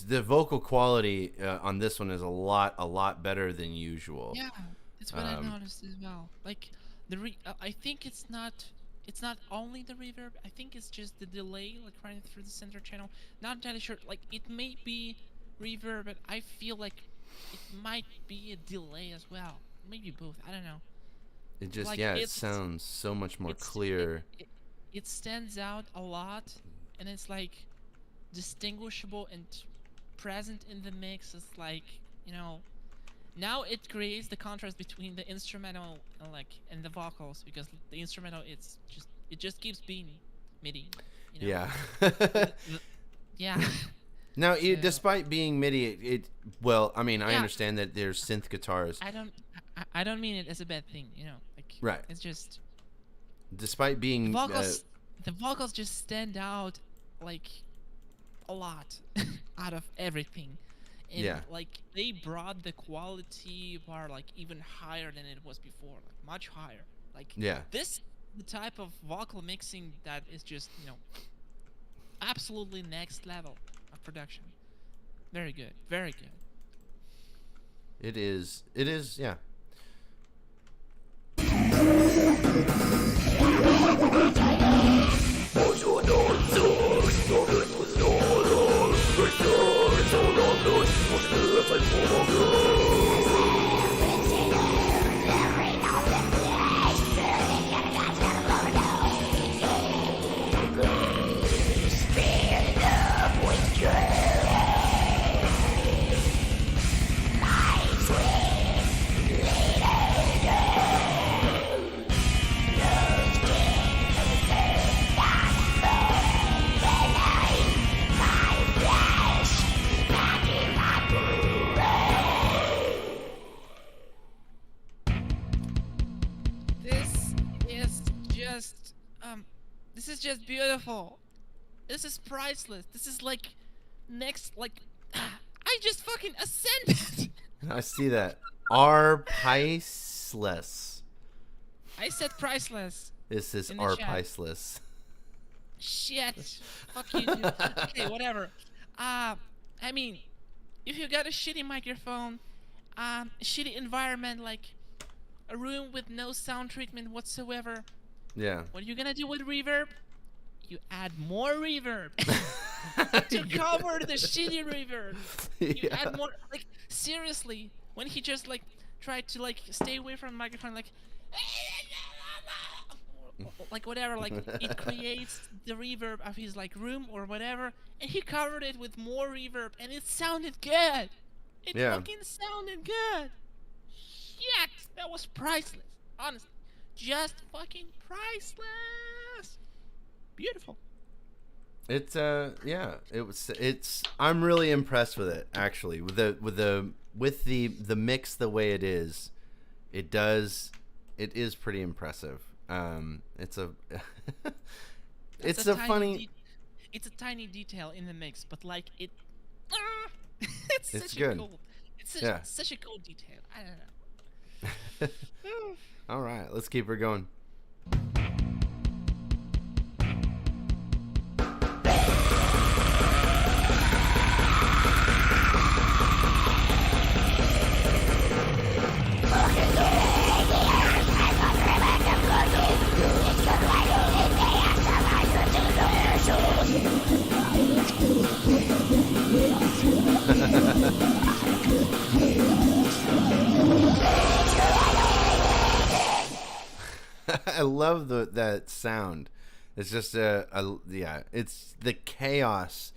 The vocal quality on this one is a lot better than usual. Yeah, that's what I noticed as well. Like I think it's not only the reverb. I think it's just the delay, like running through the center channel. Not entirely sure. Like it may be reverb, but I feel like it might be a delay as well. Maybe both. I don't know. It just like, it sounds so much more clear. It stands out a lot, and it's like distinguishable and present in the mix. Is like, you know, now it creates the contrast between the instrumental and the vocals, because the instrumental it just keeps being MIDI, you know? Yeah. Yeah. Now, despite being MIDI, I understand that there's synth guitars. I don't mean it as a bad thing, you know, like, right. It's just, despite being the vocals just stand out like a lot out of everything. And yeah, like they brought the quality bar like even higher than it was before, like much higher. Like, yeah, this the type of vocal mixing that is just, you know, absolutely next level of production. Very good, very good. It is, yeah. This is just beautiful. This is priceless. This is like I just fucking ascended. I see that. Are priceless. I said priceless. This is our priceless. Shit. Fuck you, dude. Okay, whatever. I mean, if you got a shitty microphone, a shitty environment, like a room with no sound treatment whatsoever. Yeah. What are you gonna do with reverb? You add more reverb to cover the shitty reverb. You add more. Like, seriously, when he just like tried to like stay away from the microphone, like whatever, like it creates the reverb of his like room or whatever, and he covered it with more reverb, and it sounded good. It fucking sounded good. Shit, that was priceless. Honestly. Just fucking priceless. Beautiful. It's I'm really impressed with it, actually, with the mix the way it is. It is pretty impressive. It's a it's a funny it's a tiny detail in the mix, but like it's it's such good. A cool, it's such a cool detail. I don't know. All right, let's keep her going. I love that sound. It's just it's the chaos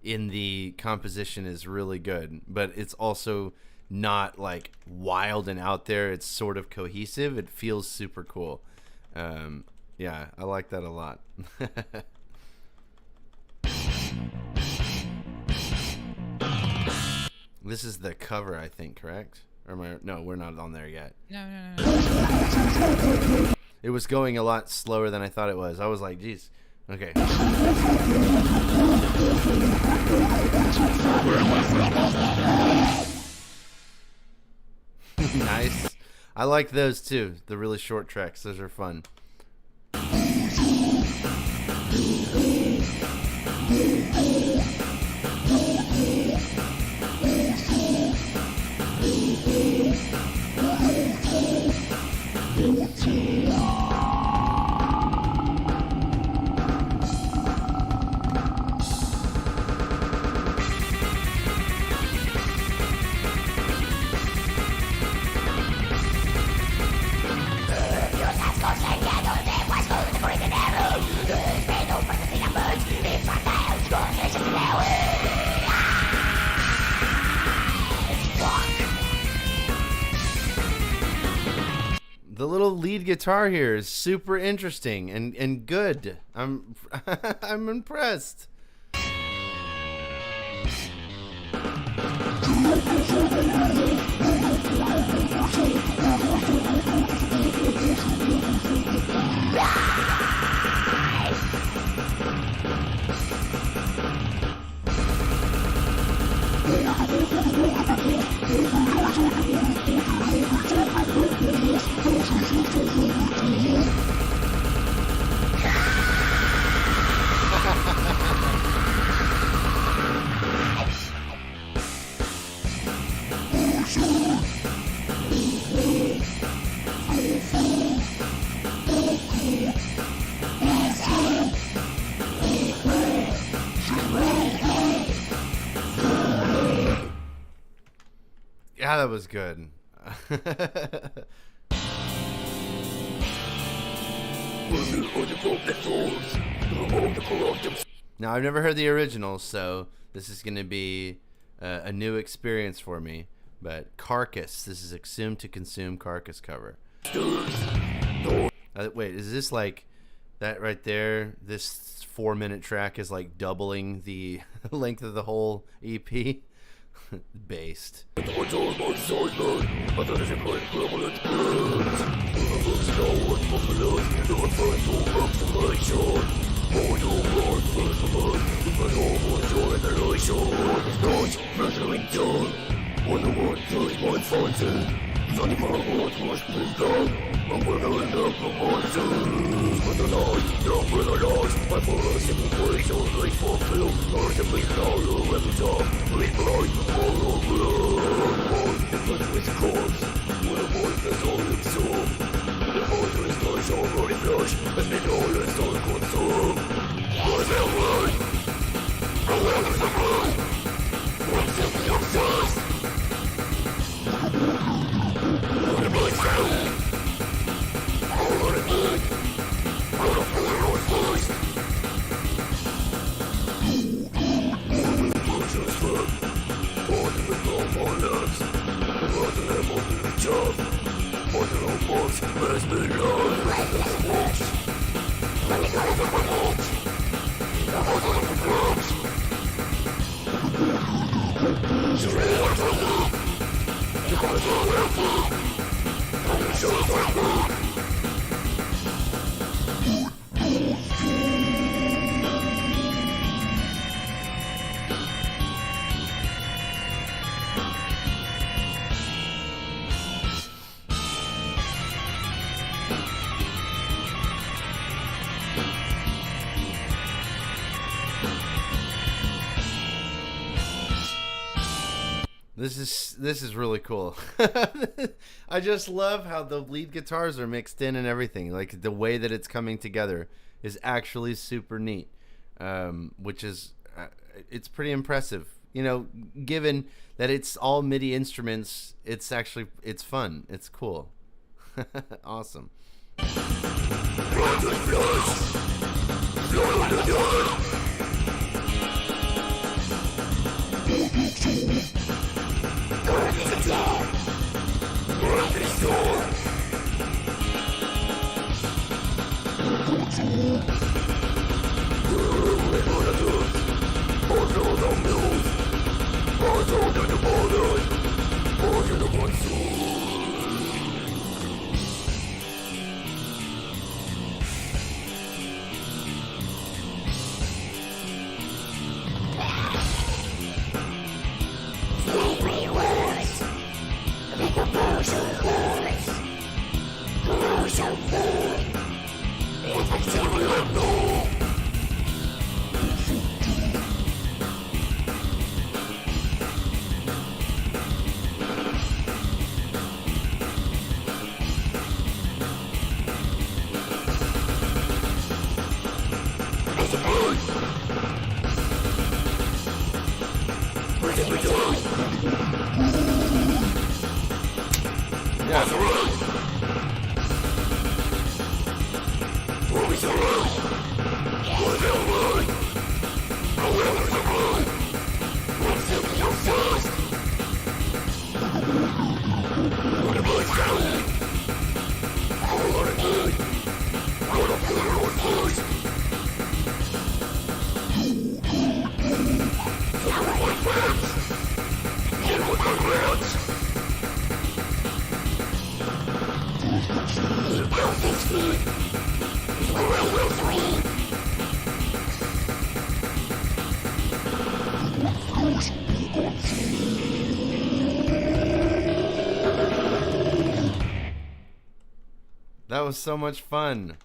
in the composition is really good, but it's also not like wild and out there. It's sort of cohesive. It feels super cool. Yeah, I like that a lot. This is the cover, I think, correct? Or am I, no, we're not on there yet. No. It was going a lot slower than I thought it was. I was like, geez. Okay. Nice. I like those too. The really short tracks. Those are fun. The little lead guitar here is super interesting and good. I'm I'm impressed. Yeah, that was good. Now, I've never heard the original, so this is going to be a new experience for me. But Carcass, this is Exhumed to Consume Carcass cover. Wait, is this like that right there? This 4-minute track is like doubling the length of the whole EP? Based. This is really cool. I just love how the lead guitars are mixed in and everything. Like the way that it's coming together is actually super neat, which is it's pretty impressive. You know, given that it's all MIDI instruments, it's fun. It's cool. Awesome. That was so much fun.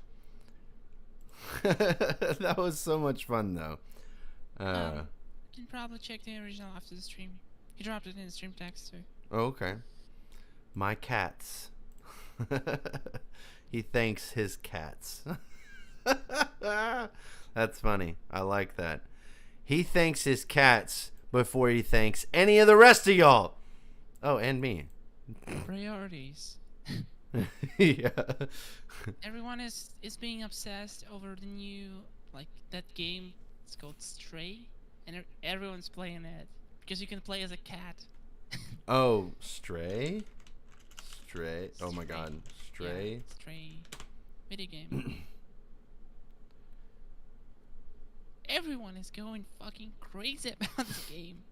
That was so much fun, though. You can probably check the original after the stream. He dropped it in the stream text too. Oh, okay. My cats. He thanks his cats. That's funny. I like that. He thanks his cats before he thanks any of the rest of y'all. Oh, and me. Priorities. Yeah. Everyone is being obsessed over the new, like, that game. It's called Stray, and everyone's playing it because you can play as a cat. Oh, Stray? Stray. Oh my God. Stray. Yeah, Stray. Video game. Everyone is going fucking crazy about the game.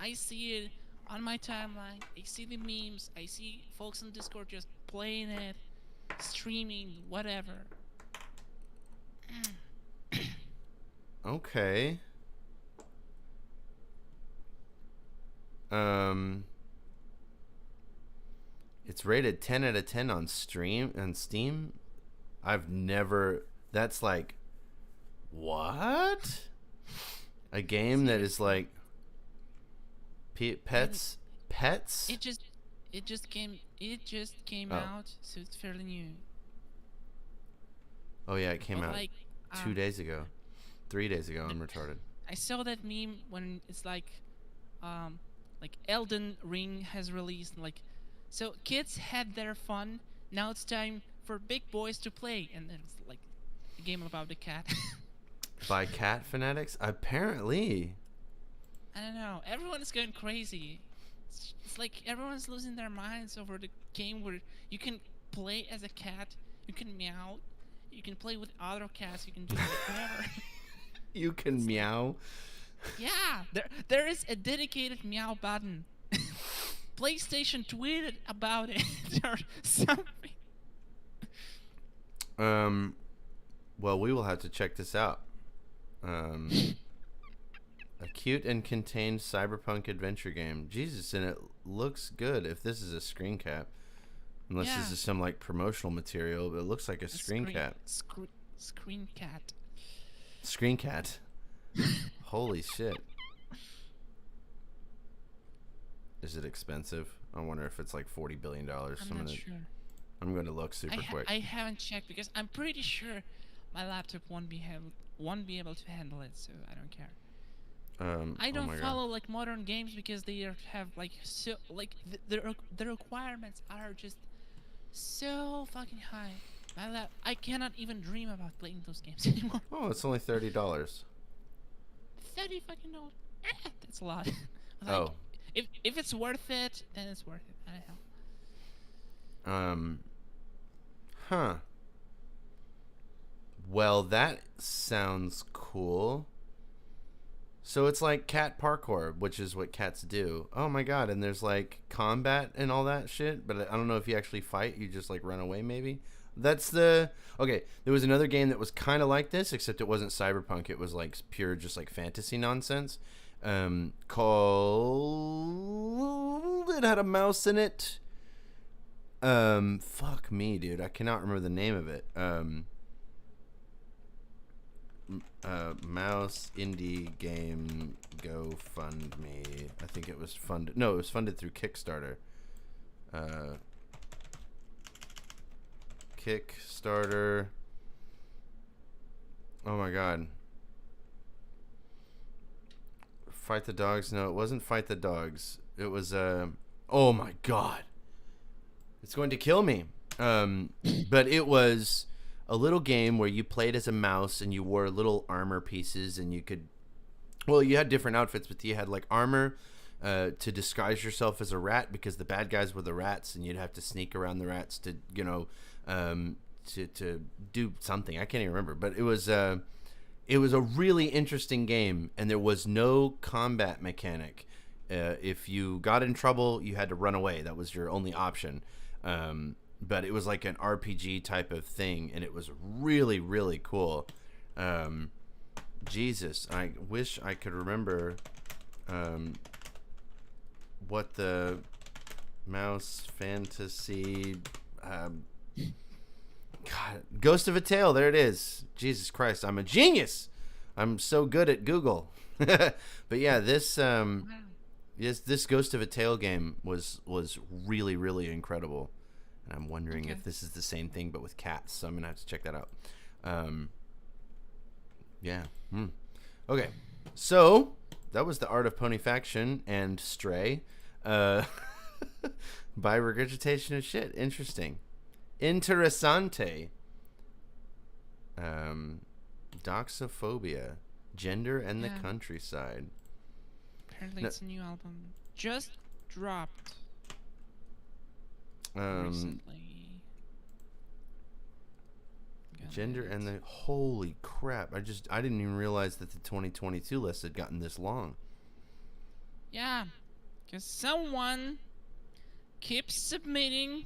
I see it on my timeline. I see the memes. I see folks on Discord just playing it, streaming, whatever. Okay. It's rated 10 out of 10 on Steam. I've never. That's like, what? A game that is like pets. It just came out, so it's fairly new. Oh yeah, it came But out like 2 days ago, 3 days ago. I'm retarded. I saw that meme when it's like Elden Ring has released, like, so kids had their fun. Now it's time for big boys to play, and then it's like a game about the cat. By cat fanatics, apparently. I don't know. Everyone is going crazy. It's like everyone's losing their minds over the game where you can play as a cat, you can meow, you can play with other cats, you can do whatever. You can meow. Yeah, there is a dedicated meow button. PlayStation tweeted about it or something. Well, we will have to check this out. A cute and contained cyberpunk adventure game. Jesus, and it looks good. If this is a screen cap, unless this is some like promotional material, but it looks like a screen cap. Screen cat. Screen cat. Holy shit. Is it expensive? I wonder if it's like $40 billion. I'm not sure. I'm going to look super quick. I haven't checked because I'm pretty sure my laptop won't be able to handle it, so I don't care. I don't follow like modern games because they have like so like the requirements are just so fucking high. I cannot even dream about playing those games anymore. Oh, it's only $30. 30 fucking dollars. That's a lot. Like, oh. If it's worth it, then it's worth it. I don't know. Huh. Well, that sounds cool. So it's like cat parkour, which is what cats do. Oh my god, and there's like combat and all that shit, but I don't know if you actually fight, you just like run away maybe. That's the... Okay, there was another game that was kind of like this, except it wasn't cyberpunk, it was like pure just like fantasy nonsense. Called... It had a mouse in it. Fuck me, dude. I cannot remember the name of it. Mouse indie game GoFundMe. I think it was funded. No, it was funded through Kickstarter. Kickstarter. Oh my god. Fight the Dogs. No, it wasn't Fight the Dogs. It was oh my god, it's going to kill me. But it was a little game where you played as a mouse and you wore little armor pieces, and you could, well, you had different outfits, but you had like armor to disguise yourself as a rat, because the bad guys were the rats, and you'd have to sneak around the rats to, you know, to do something. I can't even remember, but it was a really interesting game, and there was no combat mechanic. If you got in trouble, you had to run away. That was your only option. But it was like an RPG type of thing, and it was really, really cool. Jesus, I wish I could remember what the mouse fantasy... God, Ghost of a Tale, there it is. Jesus Christ, I'm a genius. I'm so good at Google. But yeah, this this Ghost of a Tale game was really, really incredible. And I'm wondering if this is the same thing but with cats, so I'm gonna have to check that out. Yeah. Okay, so that was The Art of Ponyfaction and Stray by Regurgitation of Shit. Interesting. Interessante. Doxophobia, Gender and the Countryside. Apparently it's a new album. Just dropped recently. Gender and the... Holy crap. I didn't even realize that the 2022 list had gotten this long. Yeah. Because someone keeps submitting,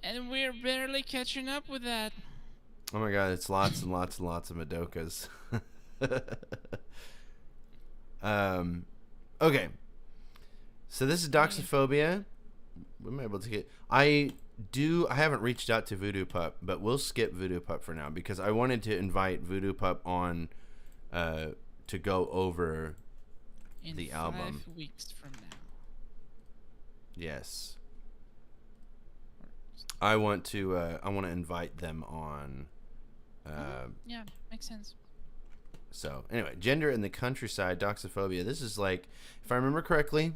and we're barely catching up with that. Oh my god, it's lots and lots and lots of Madokas. Okay. So this is Doxophobia. We might be able to get... I haven't reached out to Voodoo Pup, but we'll skip Voodoo Pup for now, because I wanted to invite Voodoo Pup on to go over the album. 5 weeks from now. Yes. I want to invite them on. Yeah, makes sense. So anyway, Gender in the Countryside, Doxophobia. This is like, if I remember correctly,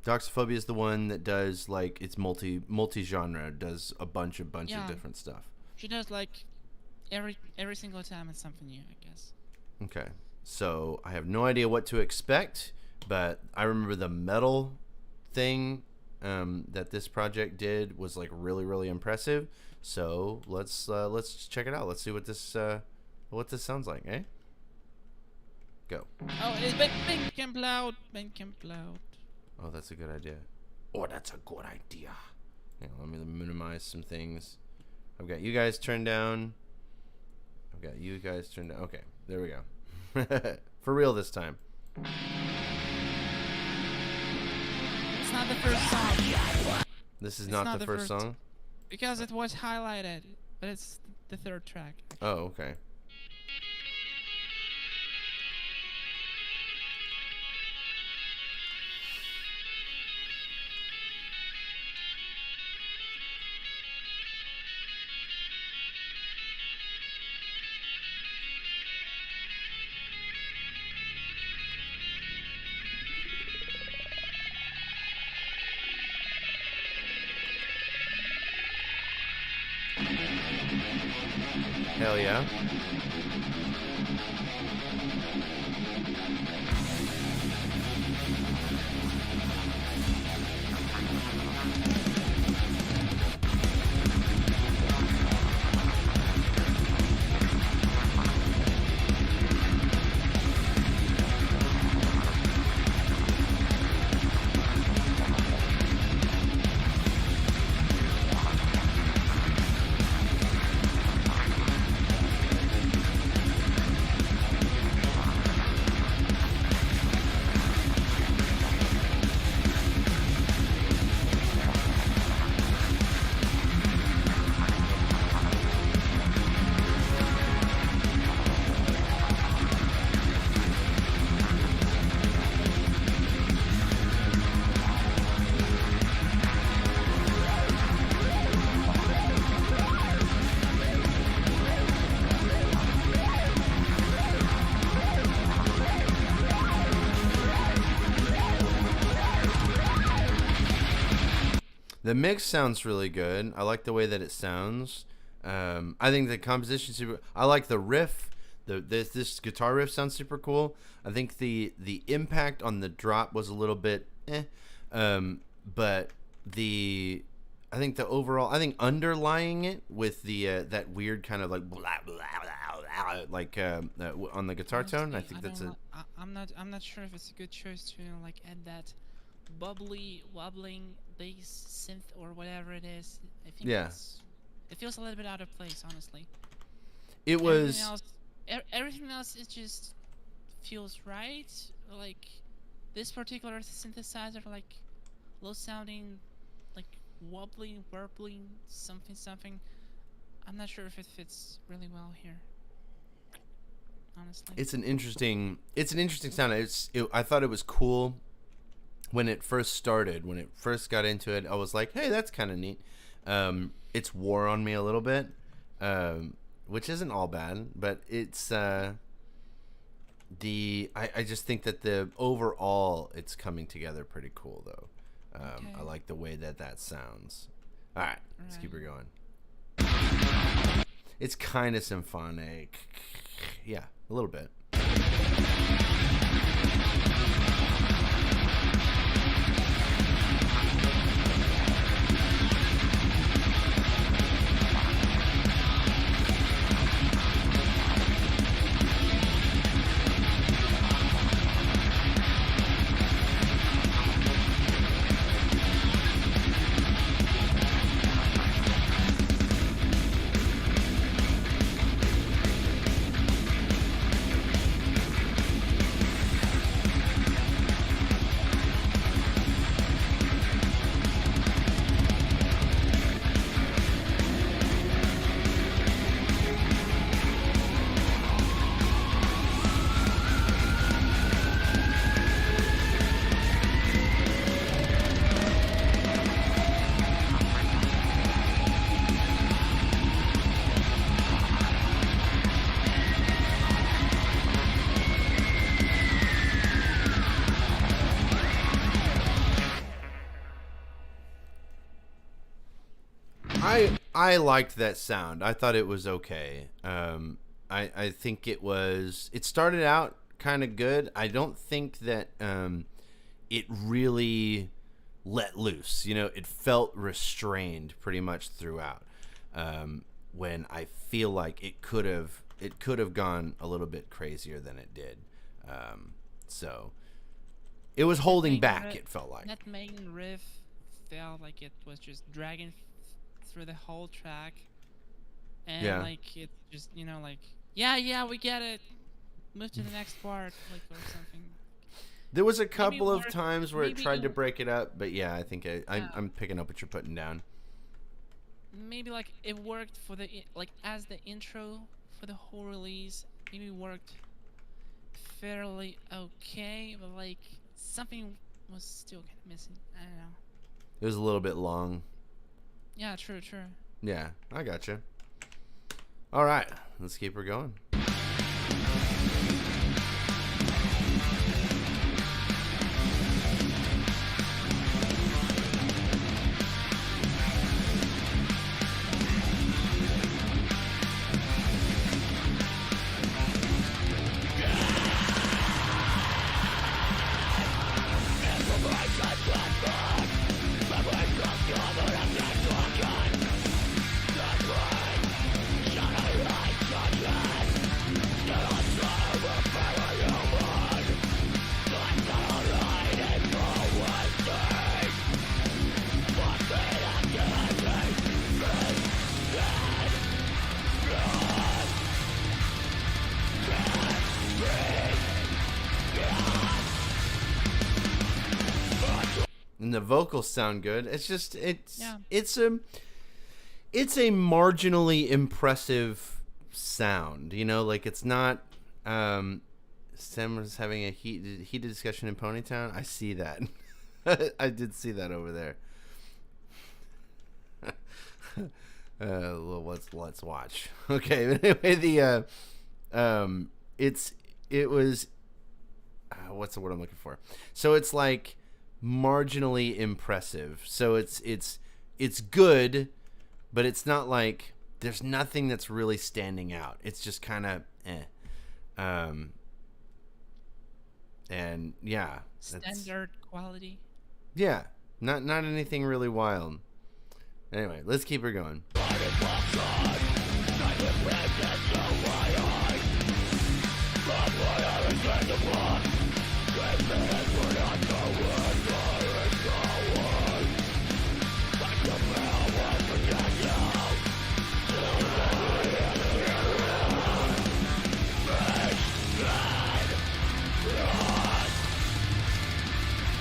Doxophobia is the one that does like, it's multi genre, does a bunch of different stuff. She does like every single time it's something new, I guess. Okay, so I have no idea what to expect, but I remember the metal thing that this project did was like really, really impressive. So let's check it out. Let's see what this sounds like, eh? Go. Oh, it's Pink and Loud. Pink and Loud. Oh, that's a good idea. Oh, that's a good idea. Yeah, let me minimize some things. I've got you guys turned down. Okay, there we go. For real this time. It's not the first song. This is not the first song? Because it was highlighted, but it's the third track. Oh, okay. Hell yeah. The mix sounds really good. I like the way that it sounds. I think the composition super. I like the riff. This guitar riff sounds super cool. I think the impact on the drop was a little bit but I think the overall, I think underlying it with the that weird kind of like blah, blah, blah, blah, like on the guitar tone, I think that's I'm not sure if it's a good choice to like add that bubbly wobbling bass synth or whatever it is. I think it feels a little bit out of place, honestly. It was everything else it just feels right. Like this particular synthesizer, like low sounding, like wobbling, warbling, something. I'm not sure if it fits really well here. Honestly, it's an interesting sound. I thought it was cool when it first started. When it first got into it, I was like, hey, that's kind of neat. It's wore on me a little bit, which isn't all bad, but it's I just think that the overall it's coming together pretty cool though. Okay. I like the way that sounds. All right, let's keep her going. It's kind of symphonic. Yeah, a little bit. I liked that sound. I thought it was okay. I think it started out kind of good. I don't think that it really let loose. You know, it felt restrained pretty much throughout. When I feel like it could have gone a little bit crazier than it did. So it was holding back. It felt like that main riff felt like it was just dragging through the whole track, and like it just like yeah we get it, move to the next part, like or something. There was a couple of times where it tried to break it up, but yeah, I think I'm picking up what you're putting down. Maybe like it worked for the like as the intro for the whole release. Maybe it worked fairly okay, but like something was still kind of missing. I don't know. It was a little bit long. Yeah, true. Yeah, I gotcha. All right, let's keep her going. And the vocals sound good. It's just it's a marginally impressive sound, you know, like it's not Sam was having a heated discussion in Ponytown. I see that. I did see that over there. Well, let's watch. Okay, but anyway, it was what's the word I'm looking for? So it's like marginally impressive. So it's it's good, but it's not like there's nothing that's really standing out. It's just kind of and yeah, Standard quality. Yeah, not anything really wild. Anyway, let's keep her going.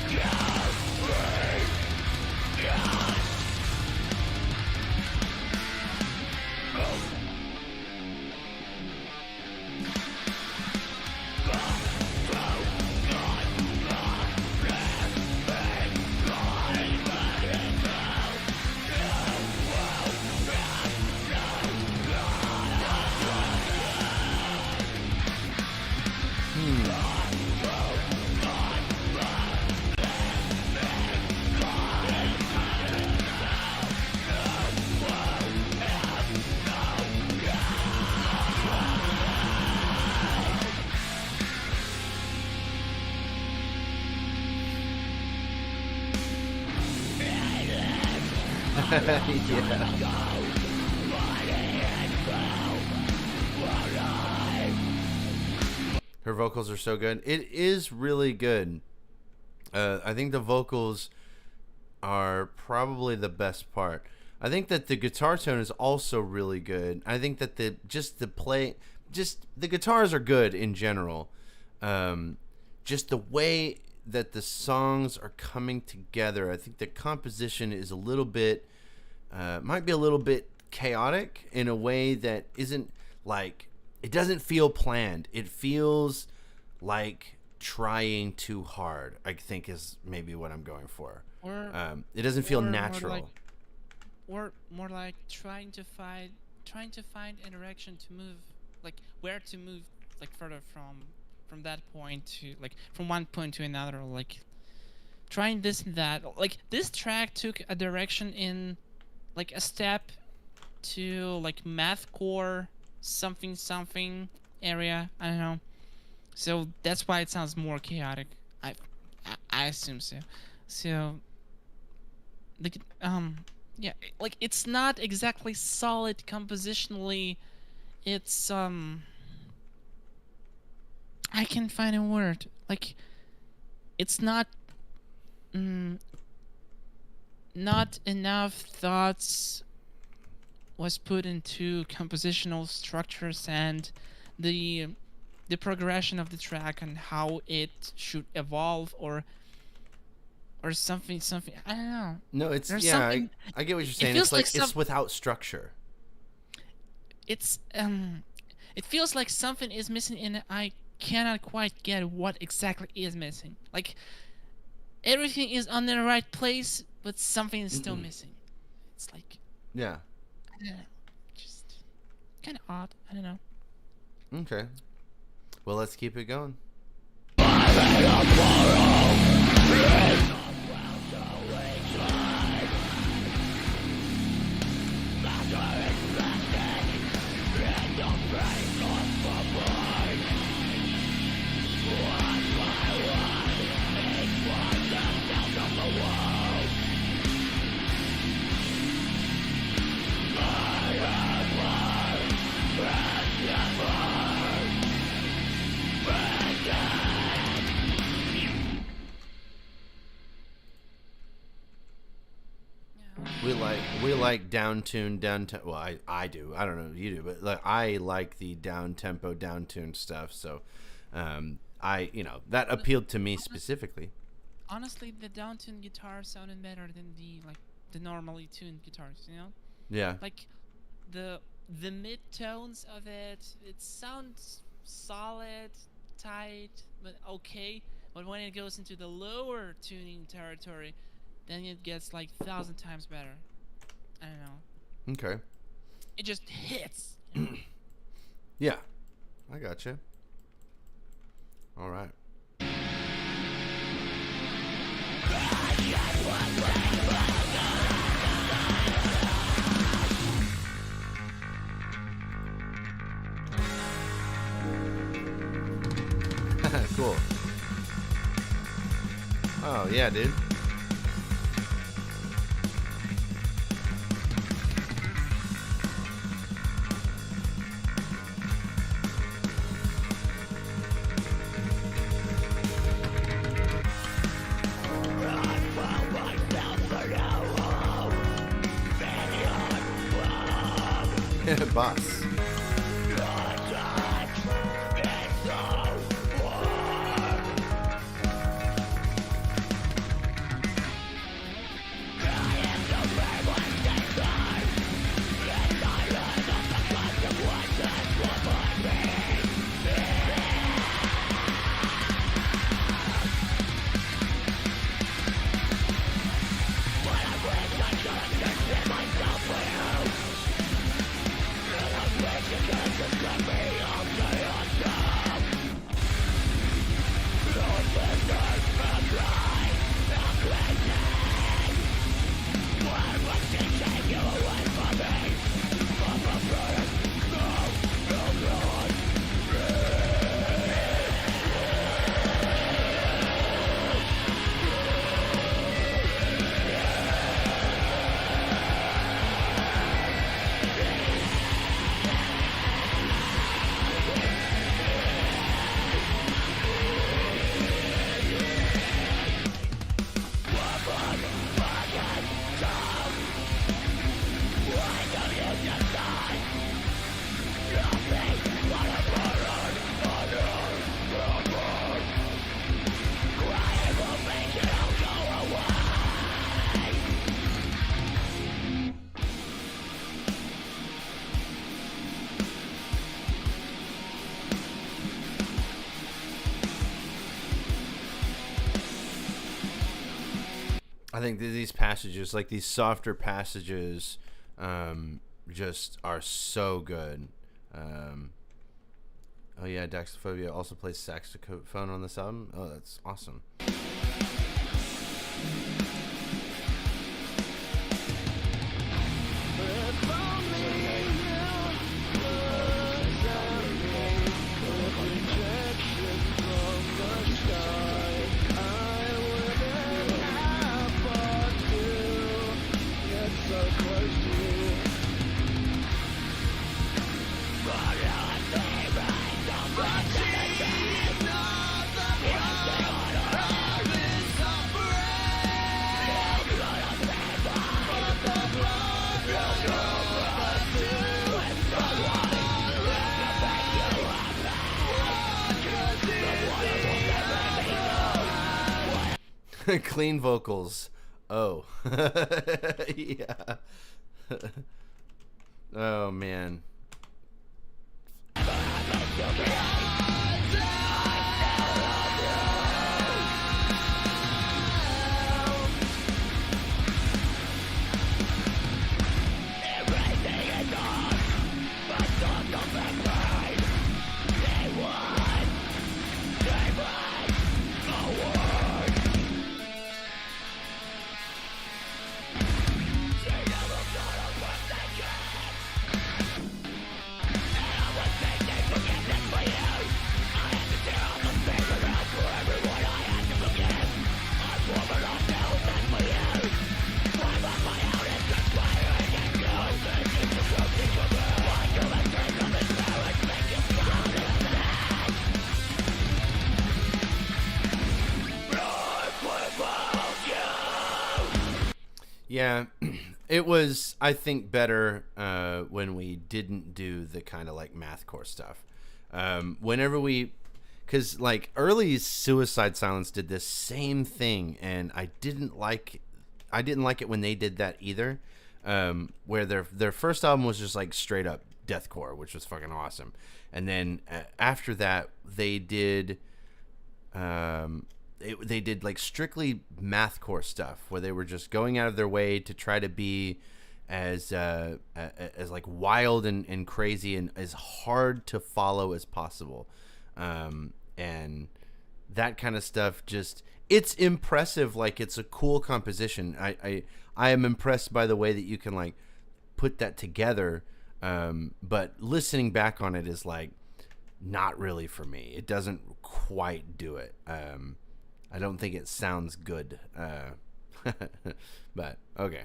Yeah. Her vocals are so good. It is really good. I think the vocals are probably the best part. I think that the guitar tone is also really good. I think that the guitars are good in general. Just the way that the songs are coming together, I think the composition is a little bit, might be a little bit chaotic in a way that isn't like, it doesn't feel planned. It feels like trying too hard, I think is maybe what I'm going for. Or it doesn't feel natural. Or more like trying to find a direction to move, like where to move, like further from that point to, like, from one point to another, like trying this and that. Like this track took a direction in like a step to like mathcore something area. I don't know. So that's why it sounds more chaotic. I assume so. So like yeah, like it's not exactly solid compositionally. It's I can find a word. Like it's not not enough thoughts was put into compositional structures and the progression of the track and how it should evolve or something. I don't know. No, it's There's yeah. something- I get what you're saying. feels It's like like it's without structure. It's it feels like something is missing and I cannot quite get what exactly is missing. Like everything is on the right place, but something is still missing. It's like, Yeah. I don't know, just kind of odd. I don't know. Okay. Well, let's keep it going. We like down tempo. Well, I do. I don't know if you do, but like I like the down tempo, down tuned stuff. So, that appealed to me specifically. Honestly, the down-tuned guitar sounded better than the normally tuned guitars. You know, Yeah. like the mid-tones of it sounds solid, tight, but okay. But when it goes into the lower tuning territory, then it gets like 1,000 times better. I don't know. Okay. It just hits. Yeah. I gotcha. All right. cool. Oh yeah, dude. Boss. I think that these passages, like these softer passages, just are so good. Oh yeah, Daxophobia also plays saxophone on this album. Oh, that's awesome. Clean vocals. Oh. Yeah. Oh man. Yeah, it was, I think, better when we didn't do the kind of like mathcore stuff. Whenever we, because like early Suicide Silence did this same thing, and I didn't like it when they did that either. Where their first album was just like straight up deathcore, which was fucking awesome, and then after that they did. They did like strictly mathcore stuff where they were just going out of their way to try to be as like wild and crazy and as hard to follow as possible, and that kind of stuff. Just, it's impressive. Like, it's a cool composition. I am impressed by the way that you can like put that together, but listening back on it is like, not really for me. It doesn't quite do it. I don't think it sounds good. But okay.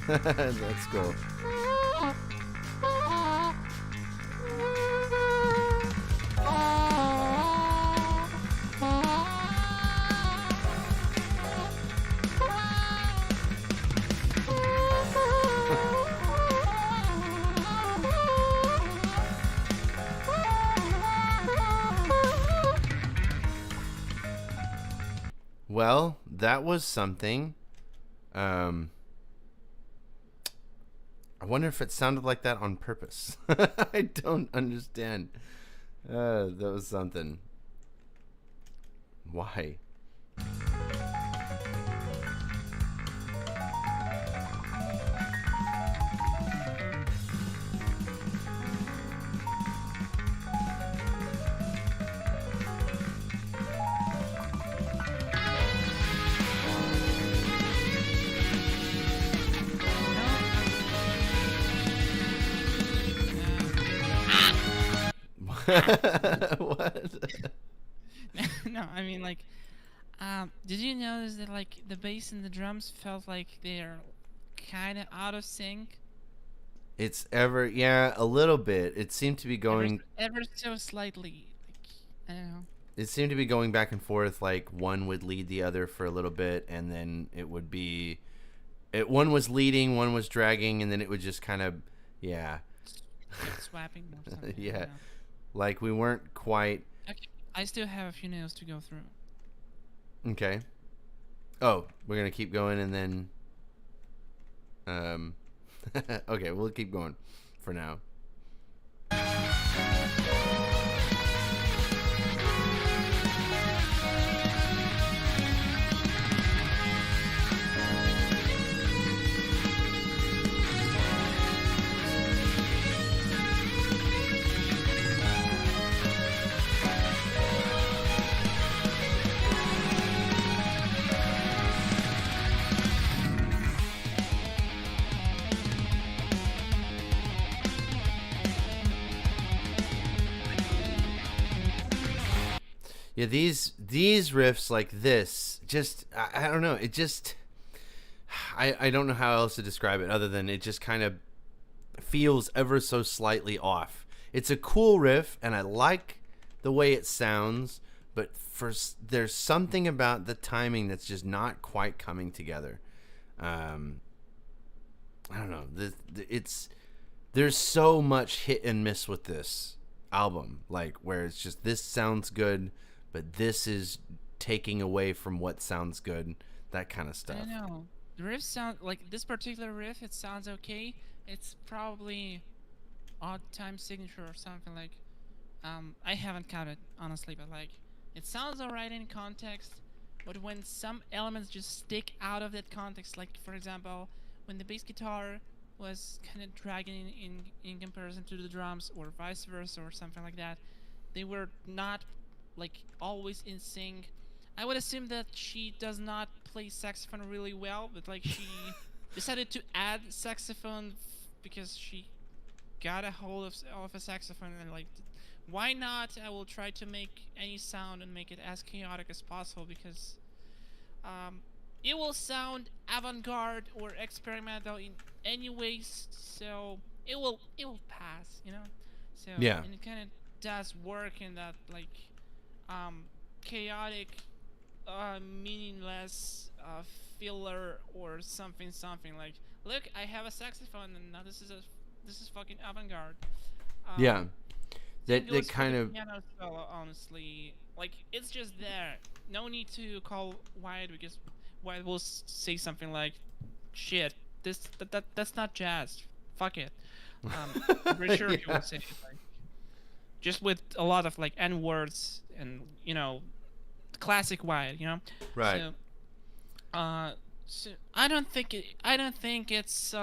Let's go. Well, that was something. I wonder if it sounded like that on purpose. I don't understand. That was something. Why? What? No, I mean like, did you notice that like the bass and the drums felt like they're kind of out of sync? It's yeah, a little bit. It seemed to be going ever so slightly. Like, I don't know. It seemed to be going back and forth. Like one would lead the other for a little bit, and then it would be, one was leading, one was dragging, and then it would just kind of, yeah, swapping or something. Yeah. Like we weren't quite. Okay, I still have a few nails to go through. Okay. Oh, we're gonna keep going and then. Okay, we'll keep going for now. Yeah, these riffs like this, just I don't know, it just I don't know how else to describe it other than it just kind of feels ever so slightly off. It's a cool riff and I like the way it sounds, but there's something about the timing that's just not quite coming together. I don't know. There's so much hit and miss with this album, like where it's just this sounds good, but this is taking away from what sounds good, that kind of stuff. I don't know. The riff sound like this particular riff. It sounds okay. It's probably odd time signature or something like. I haven't counted honestly, but like it sounds alright in context. But when some elements just stick out of that context, like for example, when the bass guitar was kind of dragging in comparison to the drums, or vice versa, or something like that, they were not like always in sync. I would assume that she does not play saxophone really well, but like she decided to add saxophone because she got a hold of a saxophone and like, why not? I will try to make any sound and make it as chaotic as possible because it will sound avant-garde or experimental in any ways, so it will pass, you know. So yeah, and it kind of does work in that like chaotic, meaningless filler or something like, look, I have a saxophone and now this is fucking avant-garde. Yeah, that kind of piano solo, honestly, like it's just there. No need to call Wyatt because Wyatt will say something like, "Shit, that's not jazz. Fuck it." I'm pretty sure he will say it, like, just with a lot of like N words and classic Wyatt, right. So I don't think it's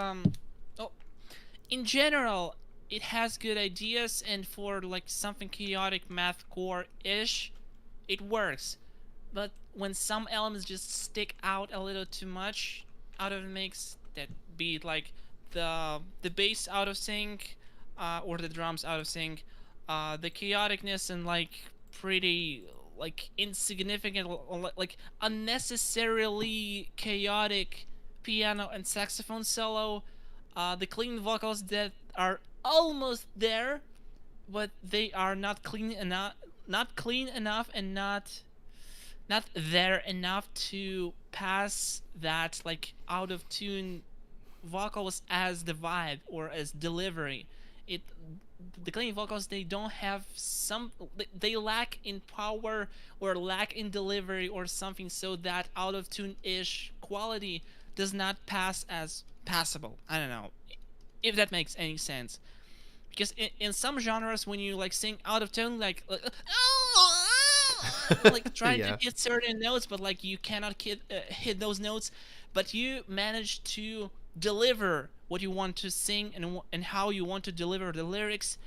in general it has good ideas, and for like something chaotic mathcore-ish, it works. But when some elements just stick out a little too much out of the mix, that be it like the bass out of sync, or the drums out of sync, the chaoticness and like pretty like insignificant, like unnecessarily chaotic piano and saxophone solo, the clean vocals that are almost there, but they are not clean enough, and not there enough to pass that like out of tune vocals as the vibe or as delivery. The clean vocals, they don't have they lack in power or lack in delivery or something, so that out of tune-ish quality does not pass as passable. I don't know if that makes any sense, because in some genres, when you like sing out of tone, like like trying to hit certain notes, but like you cannot hit those notes, but you manage to deliver what you want to sing and how you want to deliver the lyrics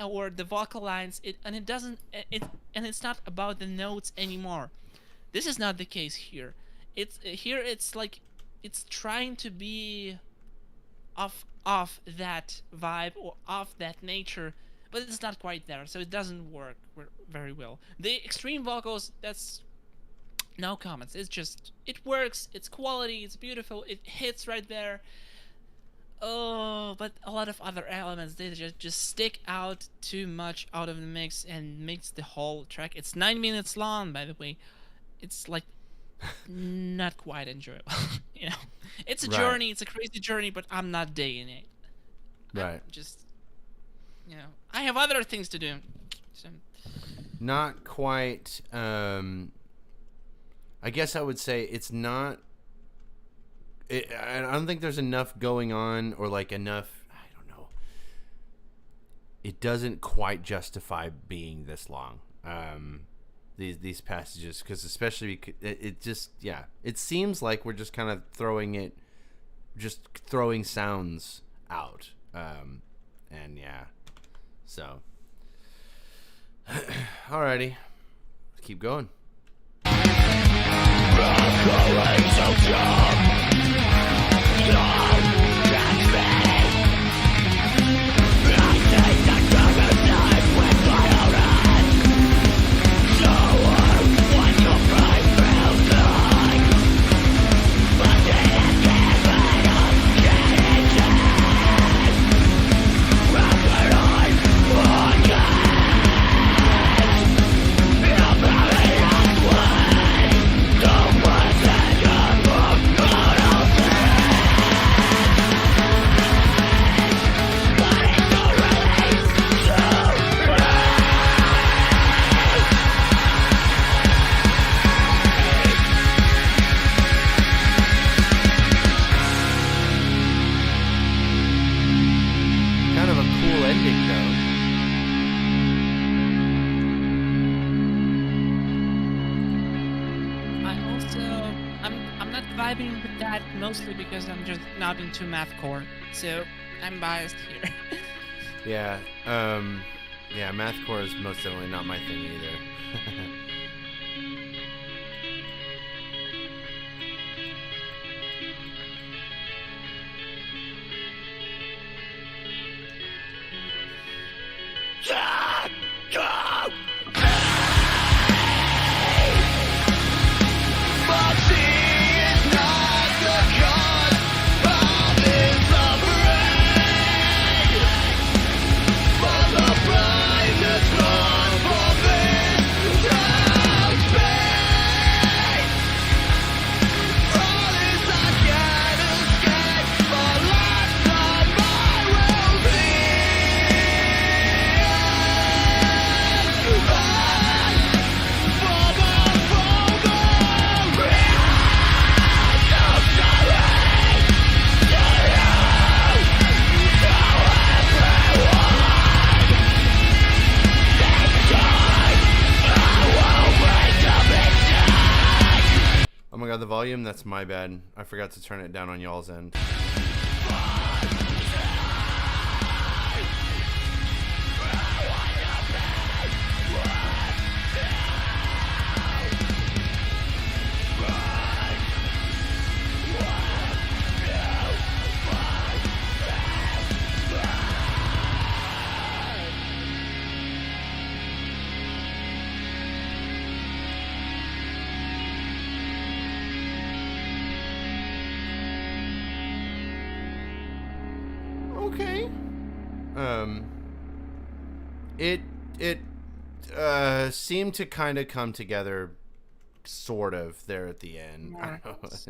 or the vocal lines. It's not about the notes anymore. This is not the case here. It's like it's trying to be off that vibe or off that nature, but it's not quite there, so it doesn't work very well. The extreme vocals, that's no comments. It's just, it works, it's quality, it's beautiful, it hits right there. Oh, but a lot of other elements, they just stick out too much out of the mix and makes the whole track, it's 9 minutes long, by the way, it's like not quite enjoyable. You know, it's a journey, it's a crazy journey, but I'm not digging it. Right. I'm just, you know, I have other things to do. So. Not quite. I guess I would say it's not. I don't think there's enough going on, or like enough. I don't know. It doesn't quite justify being this long. These passages, because especially it just it seems like we're just kind of throwing sounds out, and so alrighty, let's keep going. Mostly because I'm just not into mathcore, so I'm biased here. Mathcore is most definitely not my thing either. The volume, that's my bad. I forgot to turn it down on y'all's end. okay. It seemed to kind of come together, sort of, there at the end. More or less.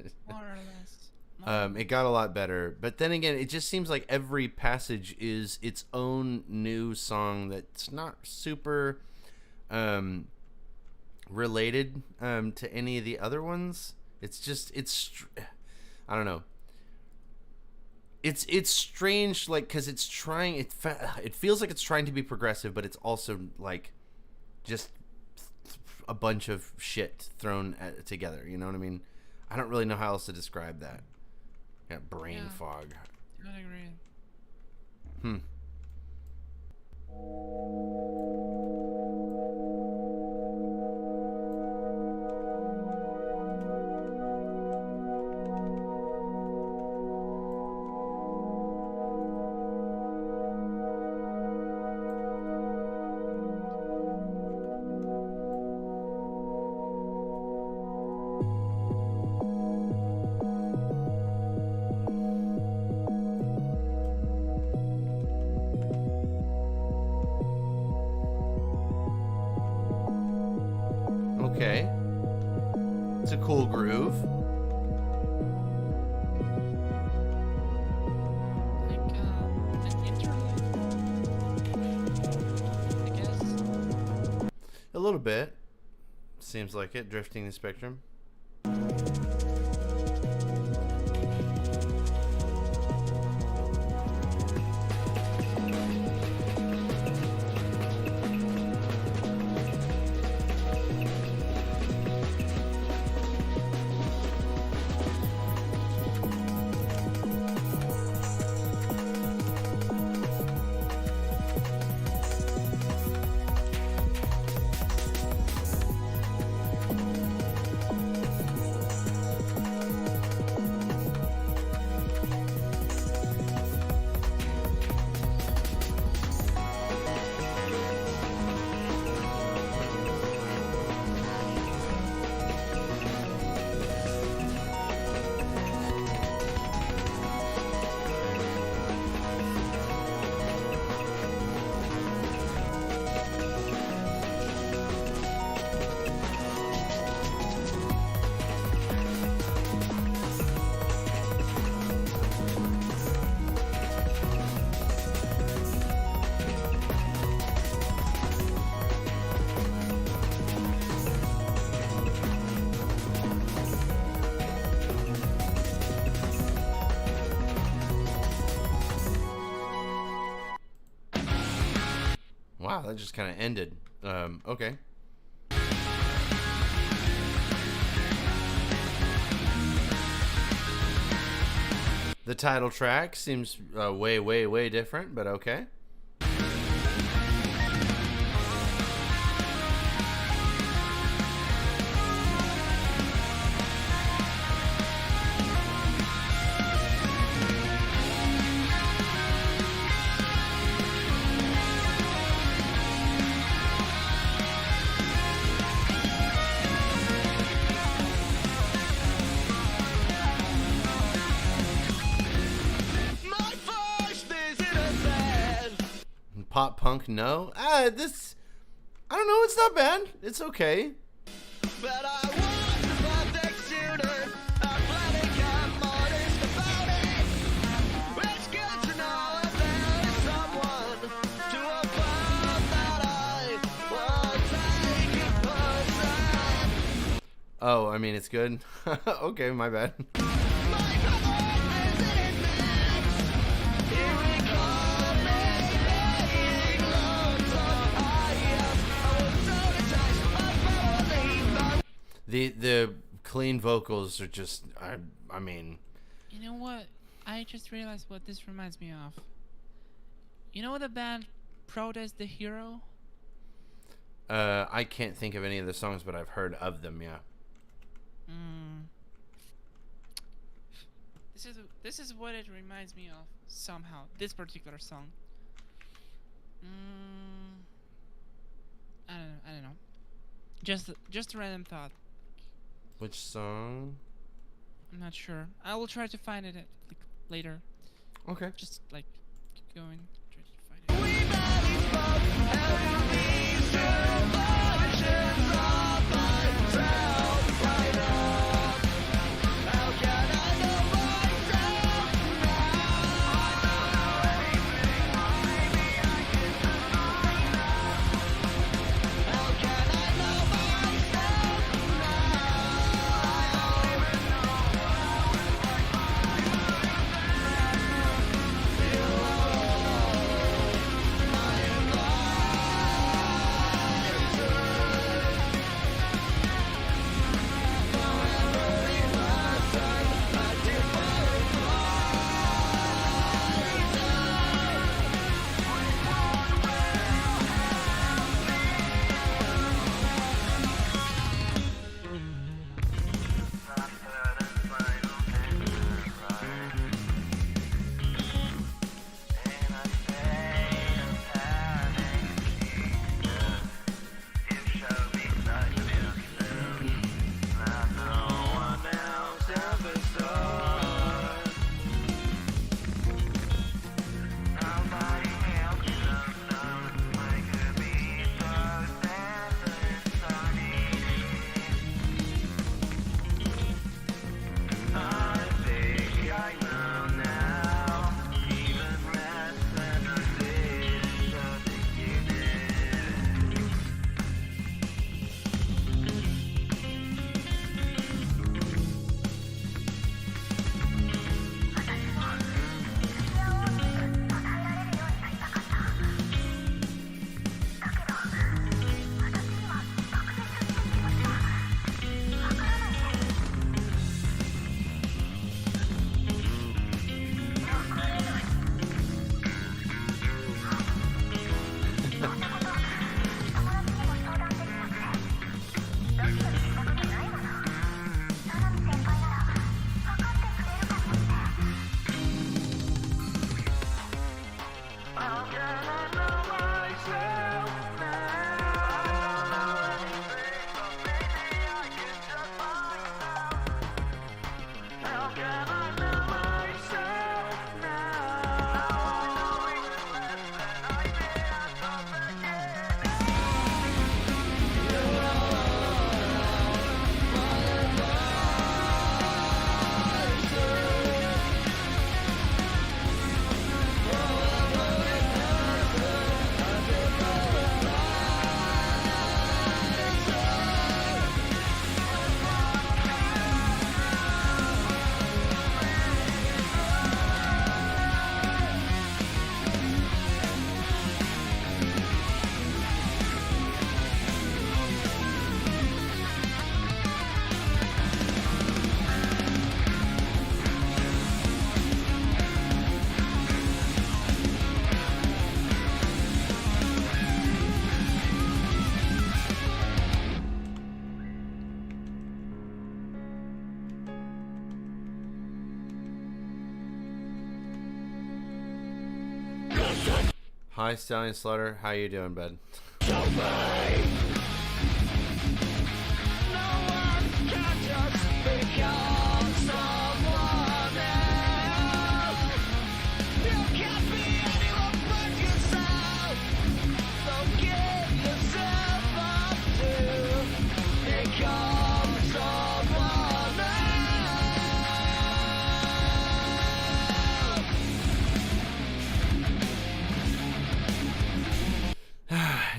It got a lot better, but then again, it just seems like every passage is its own new song that's not super related to any of the other ones. I don't know. It's strange, like, because it's trying. It feels like it's trying to be progressive, but it's also like just a bunch of shit thrown together. You know what I mean? I don't really know how else to describe that. Yeah, brain fog. I agree. Okay. It's a cool groove. Like an interlude, I guess. A little bit. Seems like it, drifting the spectrum. Wow, that just kind of ended. Okay. The title track seems way, way, way different, but okay. Pop punk, no. I don't know. It's not bad. It's okay. But I was the perfect shooter. I'm planning I'm honest about it. It's good to know if there is someone to affirm that I won't take it personal. Oh, I mean, it's good. Okay, my bad. My brother is in this. Here we come, making loads of ideas. I was so detached, my family. The clean vocals are just, I mean, You know what? I just realized what this reminds me of. You know the band Protest the Hero? I can't think of any of the songs, but I've heard of them. Yeah. This is what it reminds me of somehow. This particular song. I don't know. Just a random thought. Which song? I'm not sure. I will try to find it like, later. Okay. Just like go and try to find it. We barely spoke, and these two versions of myself right now. How can I know myself now? How can I know myself Hi, Stallion Slaughter. How you doing, bud? No one can just become someone else. You can't be anyone but yourself. So give yourself up to become someone else.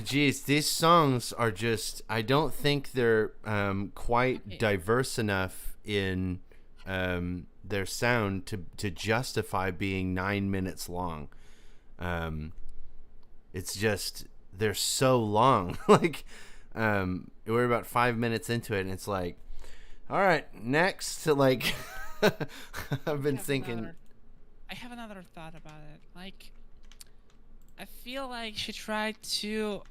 Jeez, these songs are just, I don't think they're quite diverse enough in their sound to justify being 9 minutes long. It's just, they're so long. Like, we're about 5 minutes into it, and it's like, all right, next. Like, I've been thinking. I have another thought about it. Like, I feel like she tried to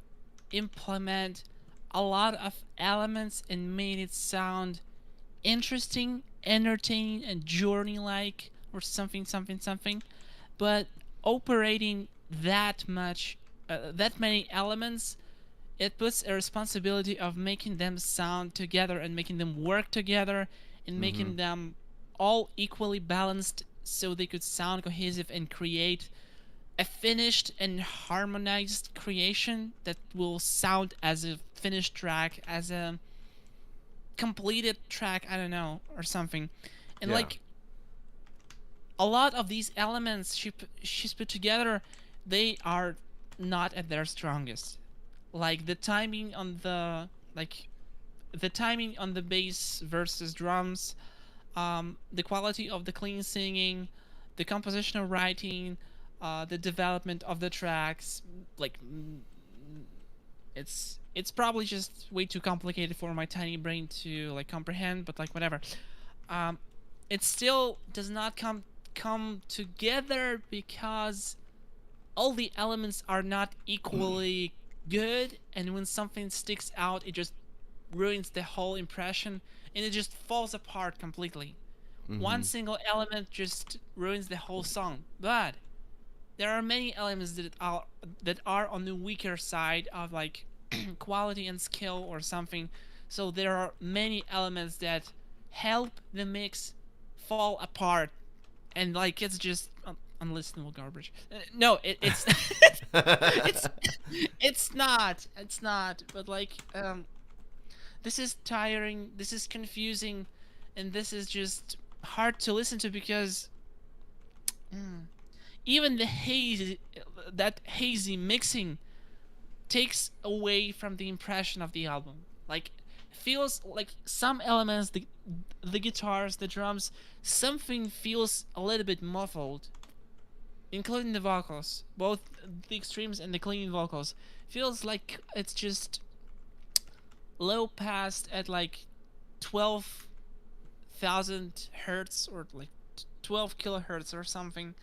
implement a lot of elements and made it sound interesting, entertaining, and journey-like, or something, but operating that many elements, it puts a responsibility of making them sound together and making them work together and making them all equally balanced so they could sound cohesive and create a finished and harmonized creation that will sound as a finished track, as a completed track, I don't know, or something. And Yeah. like a lot of these elements she's put together, they are not at their strongest. Like the timing on the bass versus drums, the quality of the clean singing, the compositional writing, the development of the tracks. Like, it's probably just way too complicated for my tiny brain to like comprehend. But like whatever, it still does not come together because all the elements are not equally good, and when something sticks out, it just ruins the whole impression, and it just falls apart completely. One single element just ruins the whole song. But there are many elements that are on the weaker side of like quality and skill or something. So there are many elements that help the mix fall apart, and like it's just unlistenable garbage. No, it's it's it's not. But like this is tiring. This is confusing, and this is just hard to listen to because even the hazy mixing takes away from the impression of the album. Like, feels like some elements, the guitars, the drums, something feels a little bit muffled, including the vocals, both the extremes and the clean vocals. Feels like it's just low passed at like 12,000 hertz or like 12 kilohertz or something.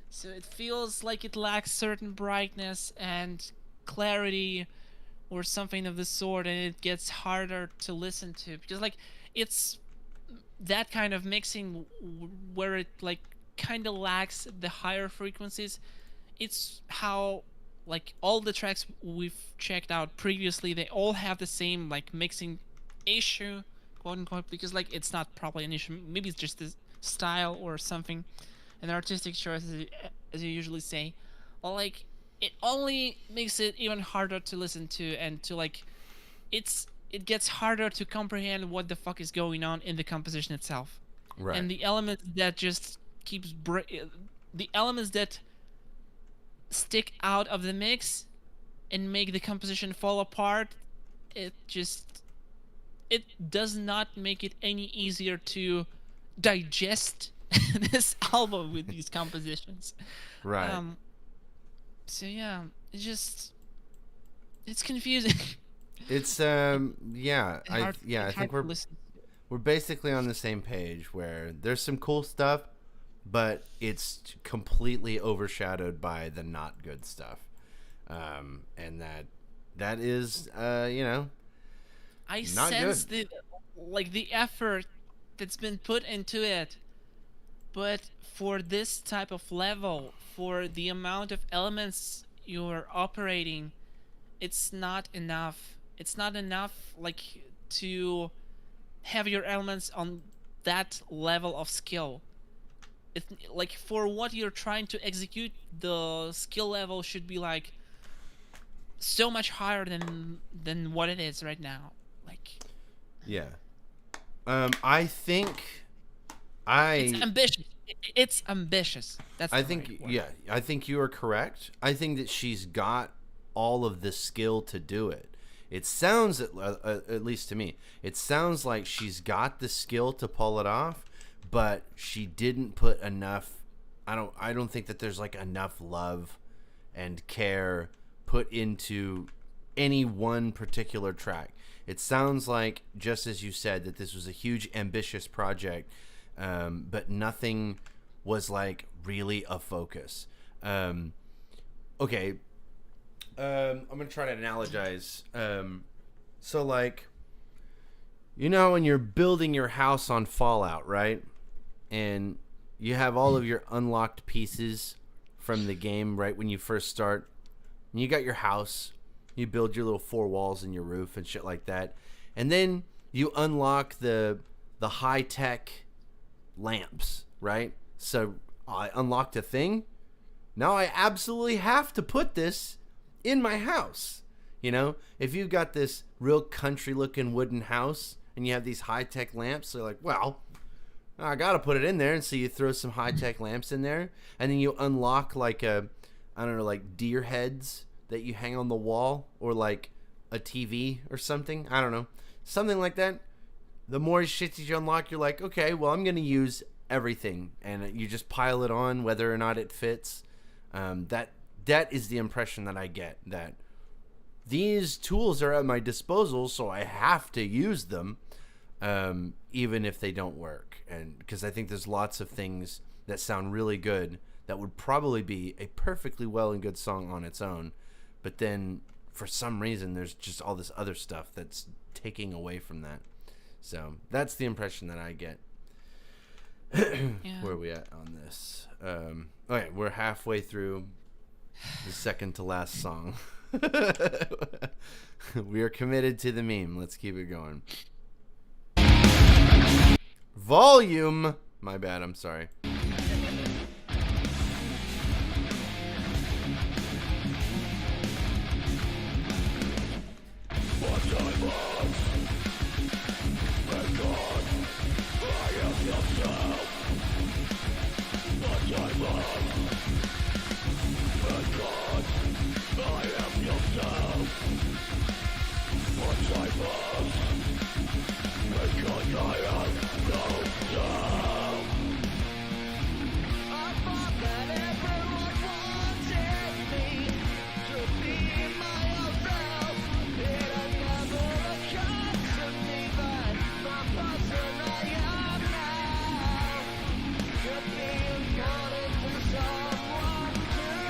So it feels like it lacks certain brightness and clarity or something of the sort, and it gets harder to listen to because like it's that kind of mixing where it like kind of lacks the higher frequencies. It's how like all the tracks we've checked out previously, they all have the same like mixing issue, quote unquote, because like it's not probably an issue. Maybe it's just the style or something, an artistic choice, as you usually say. Or like it only makes it even harder to listen to, and to like it gets harder to comprehend what the fuck is going on in the composition itself. Right. And the elements that just the elements that stick out of the mix and make the composition fall apart, it does not make it any easier to digest this album with these compositions. Right. So yeah, it's confusing. It's yeah, I think we're basically on the same page where there's some cool stuff, but it's completely overshadowed by the not good stuff. And that is I not sense good. the effort that's been put into it, but for this type of level, for the amount of elements you're operating, it's not enough. It's not enough like to have your elements on that level of skill. It, like for what you're trying to execute, the skill level should be like so much higher than what it is right now. Like, Yeah. I think it's ambitious. It's ambitious. That's the I think right word. yeah, I think you are correct. I think that she's got all of the skill to do it. It sounds at least to me, it sounds like she's got the skill to pull it off, but she didn't put enough. I don't think that there's like enough love and care put into any one particular track. It sounds like, just as you said, that this was a huge ambitious project, but nothing was like really a focus. Okay. I'm gonna try to analogize. So like, when you're building your house on Fallout, right? And you have all of your unlocked pieces from the game right when you first start. And you got your house. You build your little 4 walls in your roof and shit like that. And then you unlock the high-tech lamps, right? So I unlocked a thing. Now I absolutely have to put this in my house. You know, if you've got this real country looking wooden house and you have these high-tech lamps, they're like, well, I got to put it in there. And so you throw some high-tech lamps in there, and then you unlock like I don't know, like deer heads that you hang on the wall, or like a TV or something. I don't know. Something like that. The more shit that you unlock, you're like, okay, well, I'm going to use everything. And you just pile it on whether or not it fits. That is the impression that I get, that these tools are at my disposal, so I have to use them, even if they don't work. And because I think there's lots of things that sound really good that would probably be a perfectly well and good song on its own, but then for some reason there's just all this other stuff that's taking away from that. So that's the impression that I get. Yeah. Where are we at on this? Okay, we're halfway through the second to last song. We are committed to the meme. Let's keep it going. Volume. My bad. I'm sorry. I thought that everyone wanted me to be myself. It had never occurred to me that the person I am now could be important to someone too.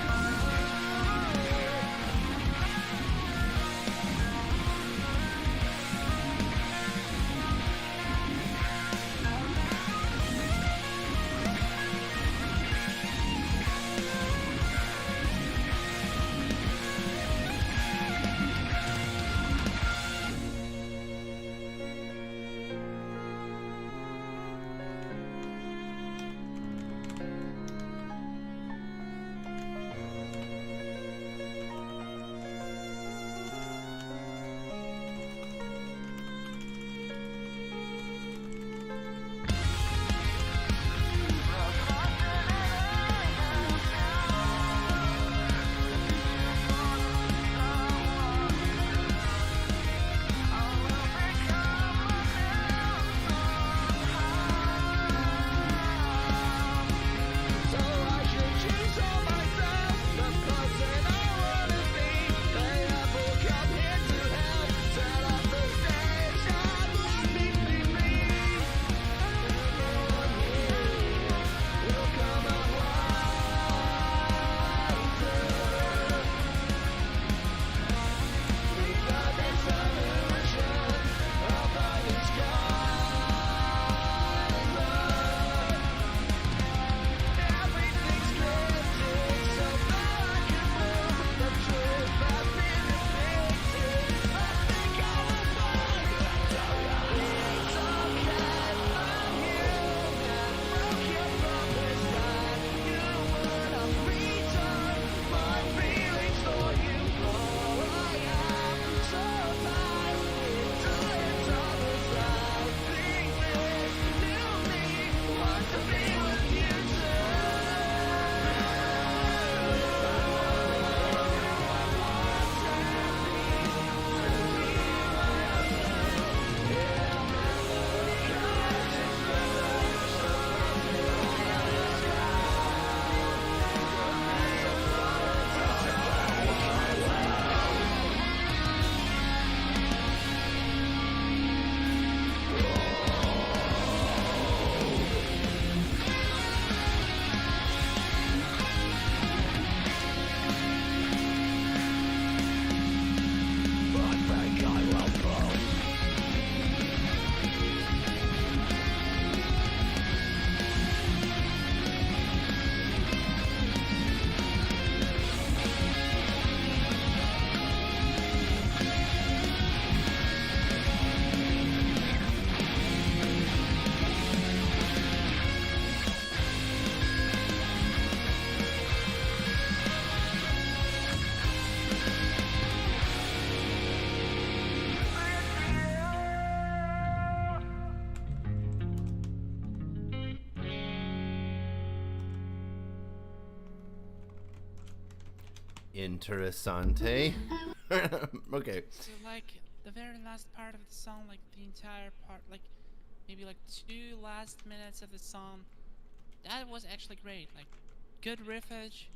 Interessante. Okay. So like the very last part of the song, like the entire part, like maybe like 2 last minutes of the song, that was actually great. Like good riffage,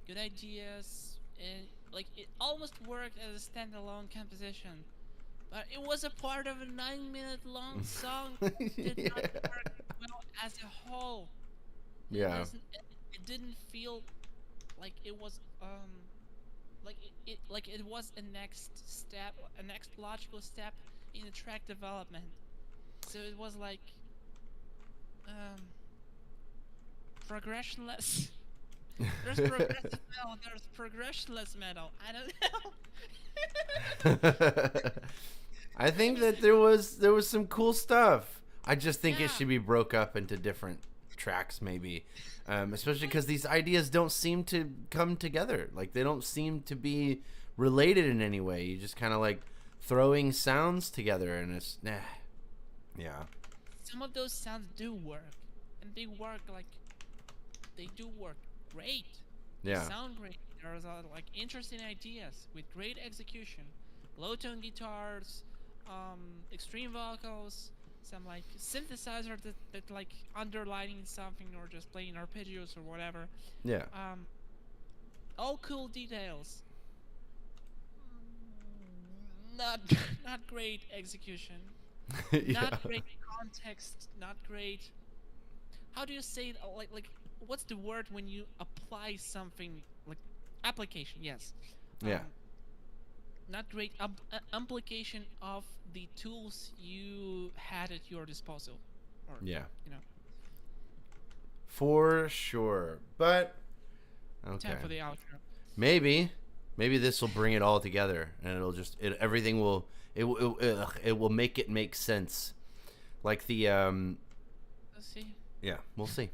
good ideas, and like it almost worked as a standalone composition. But it was a part of a 9-minute long song. Did not work well as a whole. Yeah. It didn't feel like it was like it was a next step, a next logical step in the track development. So it was like progressionless. There's progressive metal, there's progressionless metal. I don't know. I think that there was some cool stuff. I just think it Yeah. should be broke up into different tracks, maybe, especially because these ideas don't seem to come together. Like they don't seem to be related in any way. You just kind of like throwing sounds together, and it's yeah. Some of those sounds do work, and they work great. Yeah. They sound great. There's like interesting ideas with great execution, low tone guitars, extreme vocals, some like synthesizer that like underlining something or just playing arpeggios or whatever. Yeah. All cool details. Not great execution. Yeah. Not great context. Not great. How do you say it? Like what's the word when you apply something like application? Yes. Yeah. Not great application of the tools you had at your disposal. Or, Yeah. You know. For sure. But okay. Time for the outro. Maybe this will bring it all together, and it'll just everything will it will make it make sense. Like the Let's see. yeah, we'll see.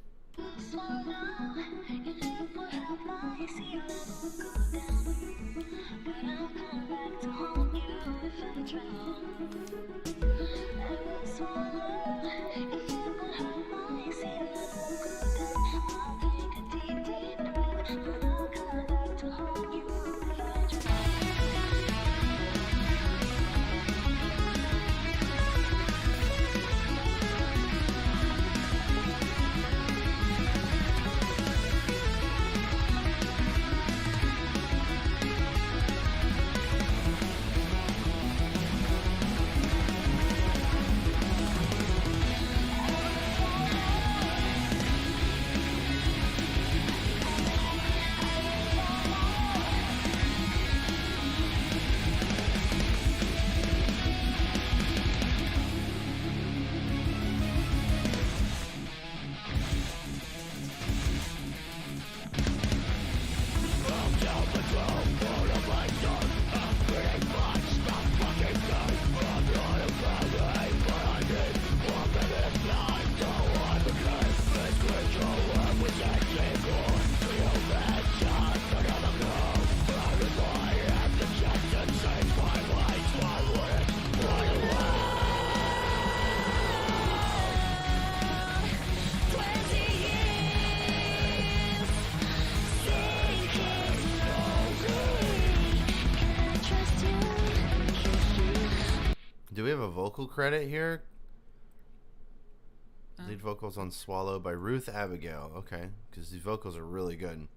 Do we have a vocal credit here? Lead vocals on Swallow by Ruth Abigail. Okay, because these vocals are really good.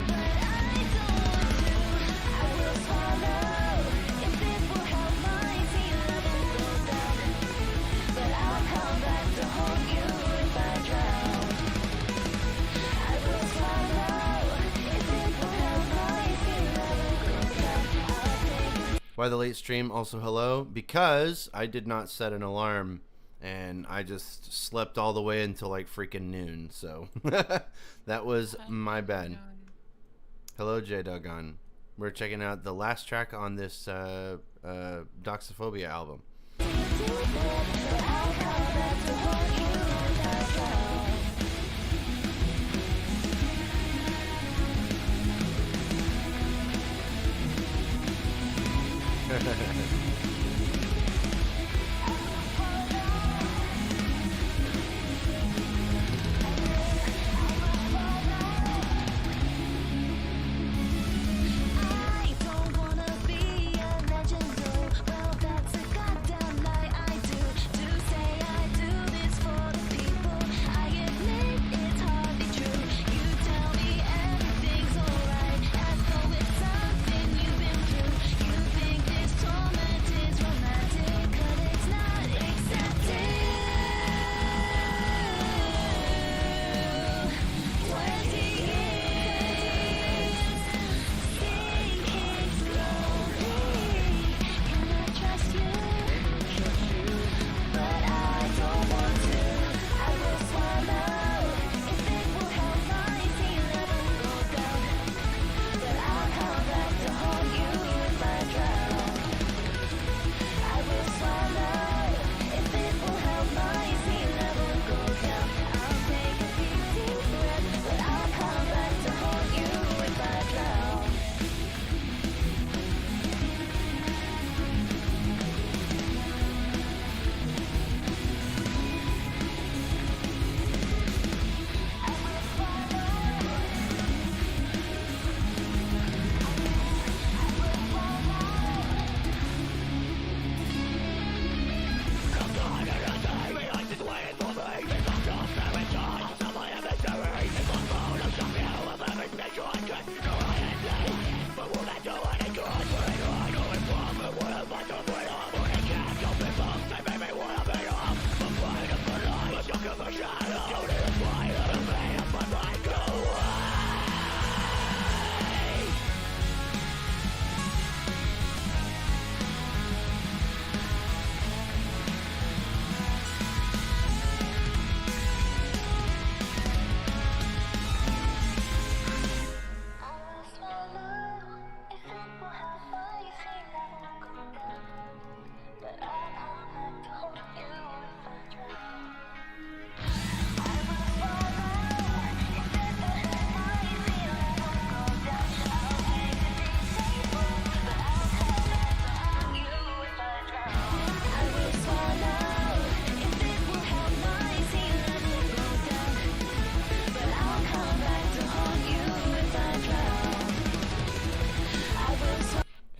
Why the late stream? Also hello, because I did not set an alarm and I just slept all the way until like freaking noon, so that was my bad. Hello J Doggone. We're checking out the last track on this Doxophobia album.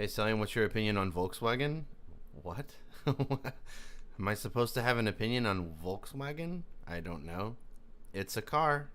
Hey, Sally, what's your opinion on Volkswagen? What? Am I supposed to have an opinion on Volkswagen? I don't know. It's a car.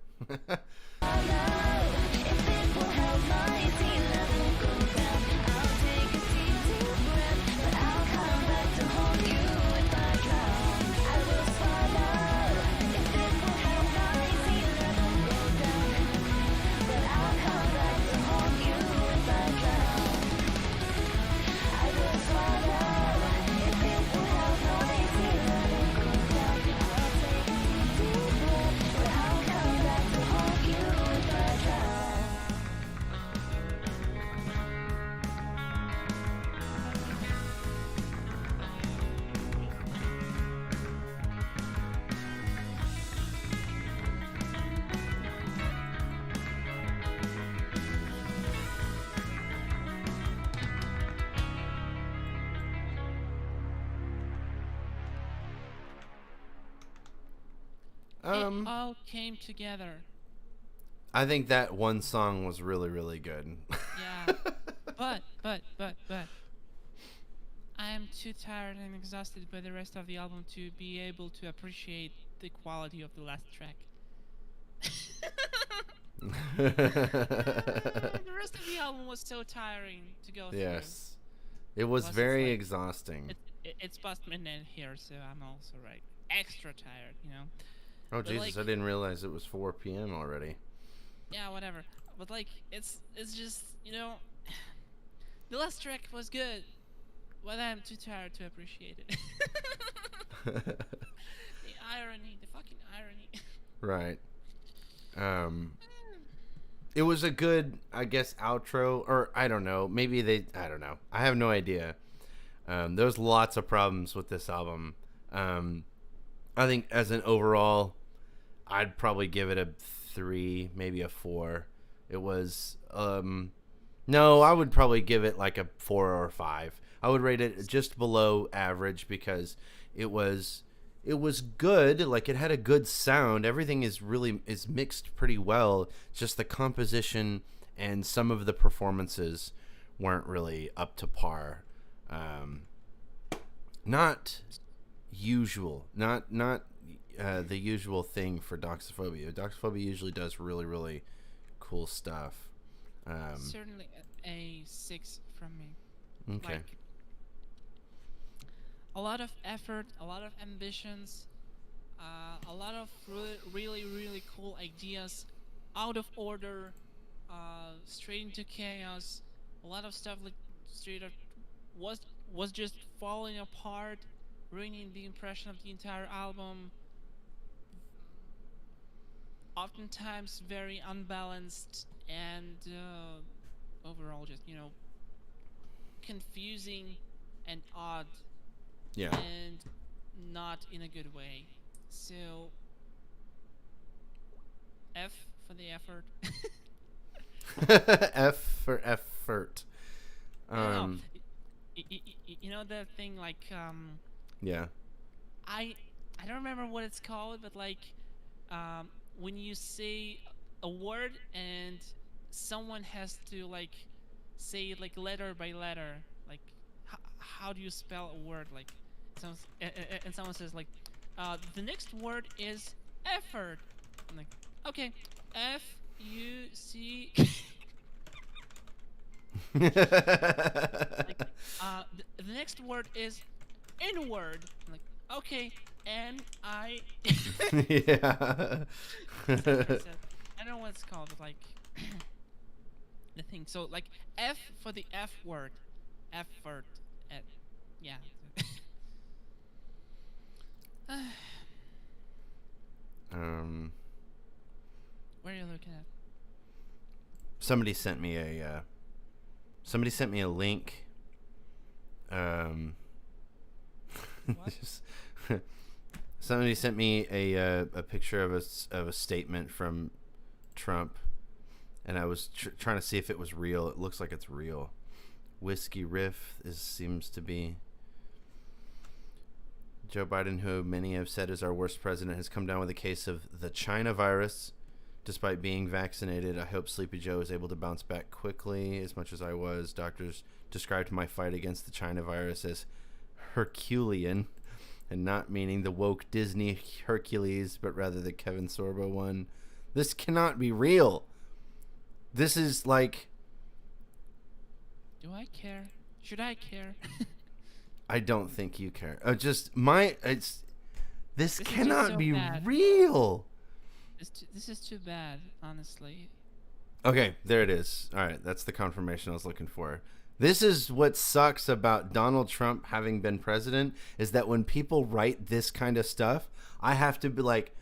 It all came together. I think that one song was really, really good. Yeah. but I am too tired and exhausted by the rest of the album to be able to appreciate the quality of the last track. The rest of the album was so tiring to go through. Yes. It was Plus, very it's like- exhausting. It's past midnight here, so I'm also extra tired, you know. Oh, but, Jesus, like- I didn't realize it was 4 p.m. already. Yeah, whatever. But like, it's just, you know, the last track was good, but I'm too tired to appreciate it. The irony, the fucking irony. Right. It was a good, I guess, outro, or I don't know. Maybe I don't know. I have no idea. There's lots of problems with this album. I think as an overall, I'd probably give it a 3, maybe a 4. It was, no, I would probably give it like a 4 or 5. I would rate it just below average because it was good. Like, it had a good sound. Everything is mixed pretty well. Just the composition and some of the performances weren't really up to par. Not usual. Not the usual thing for Doxophobia. Doxophobia usually does really, really cool stuff. Certainly a 6 from me. Okay. Like, a lot of effort, a lot of ambitions, a lot of really, really cool ideas, out of order, straight into chaos. A lot of stuff like straight up was just falling apart, ruining the impression of the entire album. Oftentimes very unbalanced and overall just, you know, confusing and odd. Yeah. And not in a good way. So F for the effort. F for effort. No. You know the thing, like, Yeah. I don't remember what it's called, but like, when you say a word and someone has to like say it like letter by letter, like how do you spell a word? Like, and someone says like, the next word is effort. I'm like, okay, F-U-C. Like, the next word is inward. I'm like, okay, N-I. Yeah. I don't know what it's called, but like the thing. So like F for the F word, effort. Yeah. What are you looking at? Somebody sent me a link. What? Somebody sent me a picture of a statement from Trump, and I was trying to see if it was real. It looks like it's real. Whiskey Riff seems to be. Joe Biden, who many have said is our worst president, has come down with a case of the China virus. Despite being vaccinated, I hope Sleepy Joe is able to bounce back quickly as much as I was. Doctors described my fight against the China virus as Herculean, and not meaning the woke Disney Hercules, but rather the Kevin Sorbo one. This cannot be real. This is like... Do I care? Should I care? I don't think you care. This This is cannot just so be bad. real. This is too bad, honestly. Okay, there it is. All right, that's the confirmation I was looking for. This is what sucks about Donald Trump having been president, is that when people write this kind of stuff, I have to be like,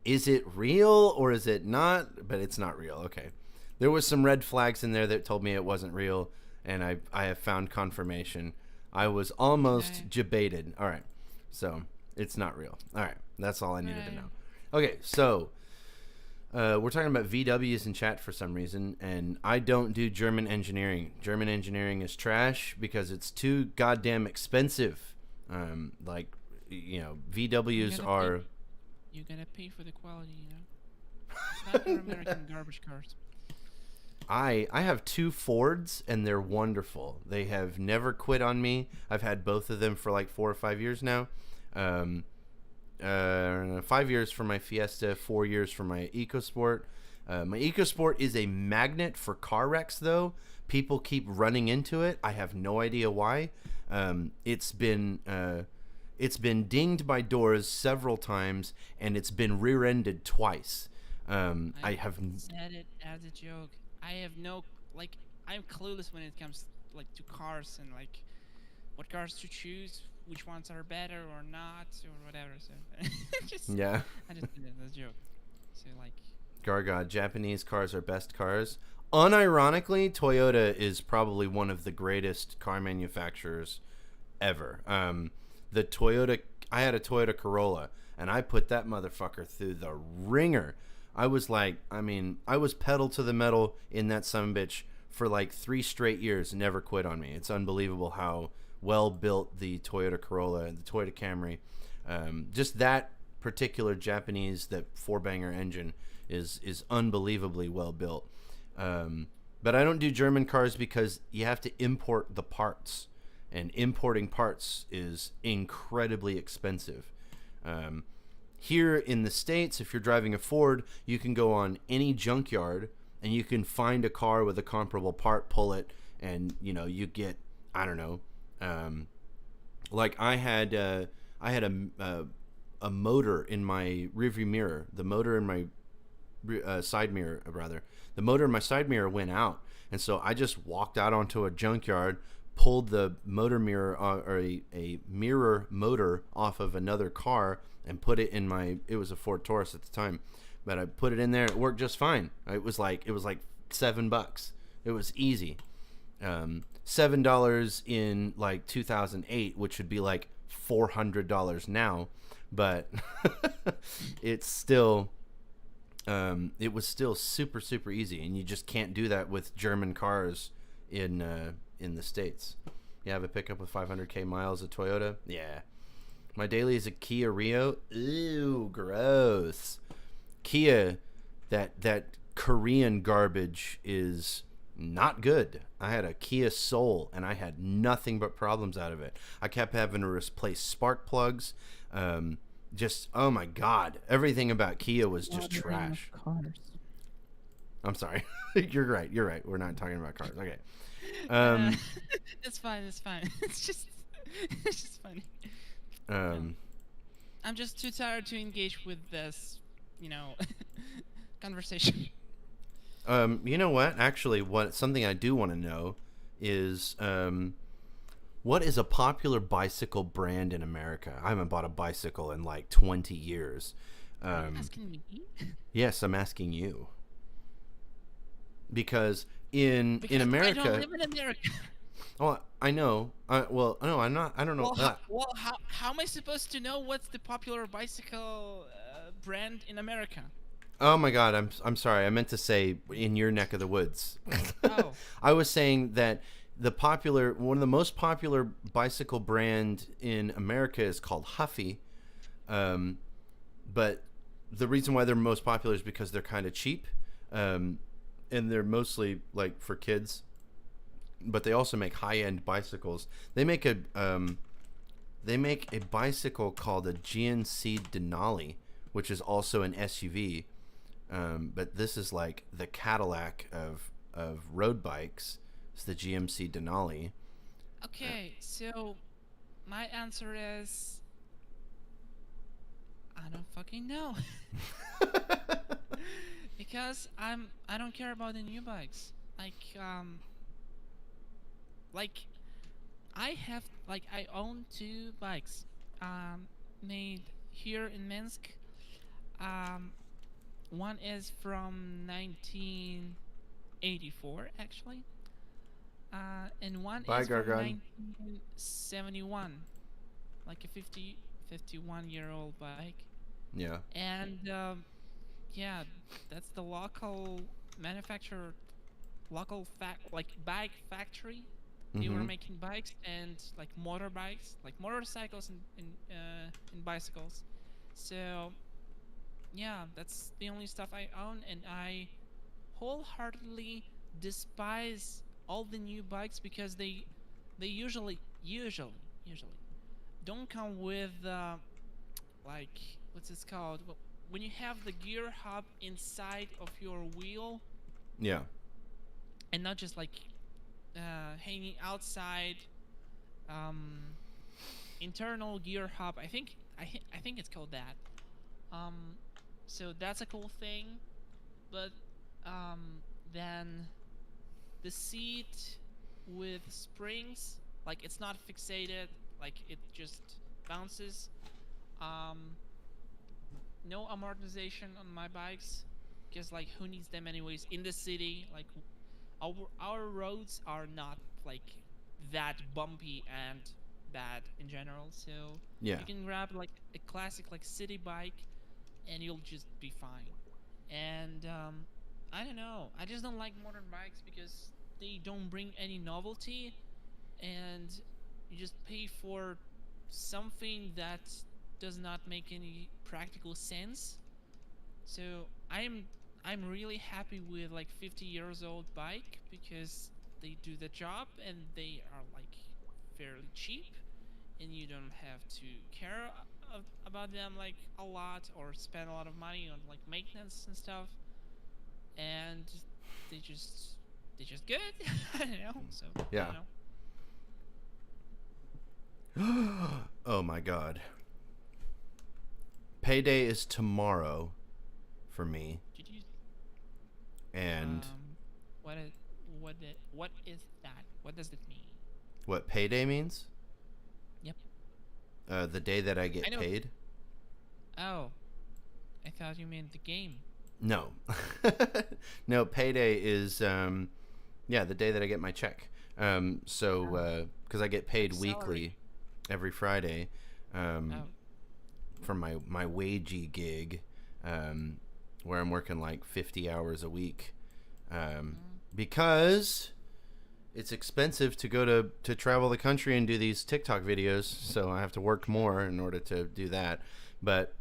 is it real or is it not? But it's not real. Okay. There was some red flags in there that told me it wasn't real, and I have found confirmation. I was almost debated. All right. So, it's not real. All right. That's all I needed to know. Okay, so... we're talking about VWs in chat for some reason, and I don't do German engineering. German engineering is trash because it's too goddamn expensive. VWs are... You gotta pay for the quality, you know? It's not your American garbage cars. I have 2 Fords, and they're wonderful. They have never quit on me. I've had both of them for like 4 or 5 years now. 5 years for my Fiesta, 4 years for my EcoSport. My EcoSport is a magnet for car wrecks, though. People keep running into it. I have no idea why. It's been dinged by doors several times, and it's been rear-ended twice. I have said it as a joke. I have no, like, I'm clueless when it comes like to cars and like what cars to choose, which ones are better or not or whatever. So yeah. I just did it as a joke. So like, Gargod, Japanese cars are best cars. Unironically, Toyota is probably one of the greatest car manufacturers ever. The Toyota, I had a Toyota Corolla, and I put that motherfucker through the ringer. I was pedal to the metal in that sumbitch for like 3 straight years, never quit on me. It's unbelievable how well built the Toyota Corolla and the Toyota Camry, just that particular Japanese, that 4-banger engine is unbelievably well built. But I don't do German cars because you have to import the parts, and importing parts is incredibly expensive. Here in the States, if you're driving a Ford, you can go on any junkyard and you can find a car with a comparable part, pull it, and you get, I don't know, like I had a motor in my rearview mirror. The motor in my side mirror, rather. The motor in my side mirror went out, and so I just walked out onto a junkyard, pulled the motor mirror or a mirror motor off of another car, and put it in my. It was a Ford Taurus at the time, but I put it in there. It worked just fine. It was like $7. It was easy. $7 in like 2008, which would be like $400 now, but it's still it was still super easy, and you just can't do that with German cars in the States. You have a pickup with 500k miles, a Toyota. Yeah, my daily is a Kia Rio. Ew, gross. Kia, that Korean garbage is not good. I had a Kia Soul, and I had nothing but problems out of it. I kept having to replace spark plugs. Just, oh my God. Everything about Kia was just trash. Cars. I'm sorry. You're right. We're not talking about cars. Okay. It's fine. It's just funny. I'm just too tired to engage with this, conversation. You know what? Actually, something I do want to know is what is a popular bicycle brand in America? I haven't bought a bicycle in like 20 years. Are you asking me? Yes, I'm asking you. Because in America, I don't live in America. Oh, I know. Well, no, I'm not. I don't know. How am I supposed to know what's the popular bicycle brand in America? Oh my God, I'm sorry. I meant to say in your neck of the woods. Oh. I was saying that one of the most popular bicycle brand in America is called Huffy. But the reason why they're most popular is because they're kind of cheap, and they're mostly like for kids. But they also make high-end bicycles. They make a bicycle called a GNC Denali, which is also an SUV. But this is like the Cadillac of road bikes. It's the GMC Denali. Okay, so my answer is I don't fucking know. Because I don't care about the new bikes. Like I own 2 bikes made here in Minsk. One is from 1984 actually. And one Bye, is from Gargan. 1971, like a 51-year-old bike. Yeah. And yeah, that's the local manufacturer, like bike factory. They were Mhm. making bikes and like motorbikes, like motorcycles and bicycles. So yeah, that's the only stuff I own, and I wholeheartedly despise all the new bikes because they usually don't come with like what's this called? When you have the gear hub inside of your wheel Yeah. and not just like hanging outside. Internal gear hub. I think it's called that. So that's a cool thing, but then the seat with springs, like it's not fixated, like it just bounces. No amortization on my bikes, because like who needs them anyways in the city? Like our roads are not like that bumpy and bad in general, so Yeah. you can grab like a classic like city bike and you'll just be fine. And I don't know, I just don't like modern bikes because they don't bring any novelty, and you just pay for something that does not make any practical sense. So I'm really happy with like 50 years old bike because they do the job and they are like fairly cheap, and you don't have to care about them like a lot or spend a lot of money on like maintenance and stuff, and they just good. I don't know. So Yeah. I don't know. Oh my God. Payday is tomorrow for me, Did you and what is that? What does it mean? what payday means? Yep. The day that I I get know. paid. Oh, I thought you meant the game. No. No, payday is yeah, the day that I get my check. So because I get paid Like salary. weekly every Friday Oh, from my wagey gig, where I'm working like 50 hours a week, because it's expensive to go to travel the country and do these TikTok videos, so I have to work more in order to do that. But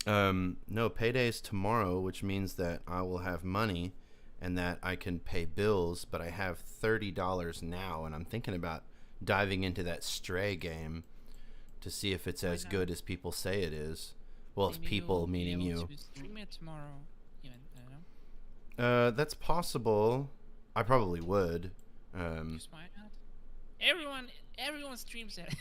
no, payday is tomorrow, which means that I will have money and that I can pay bills, but I have $30 now, and I'm thinking about diving into that Stray game to see if it's Why as not? good as people say it is. Well, it's maybe people you'll be meaning able you. to stream it tomorrow. Even I don't know. That's possible. I probably would. Just why not? Everyone streams it.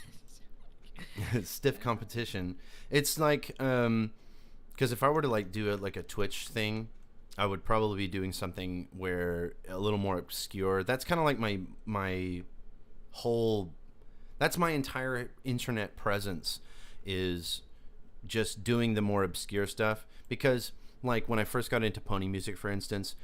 Stiff competition. It's like because if I were to like do it like a Twitch thing, I would probably be doing something where a little more obscure. That's kind of like my whole. That's my entire internet presence, is just doing the more obscure stuff. Because like when I first got into pony music, for instance,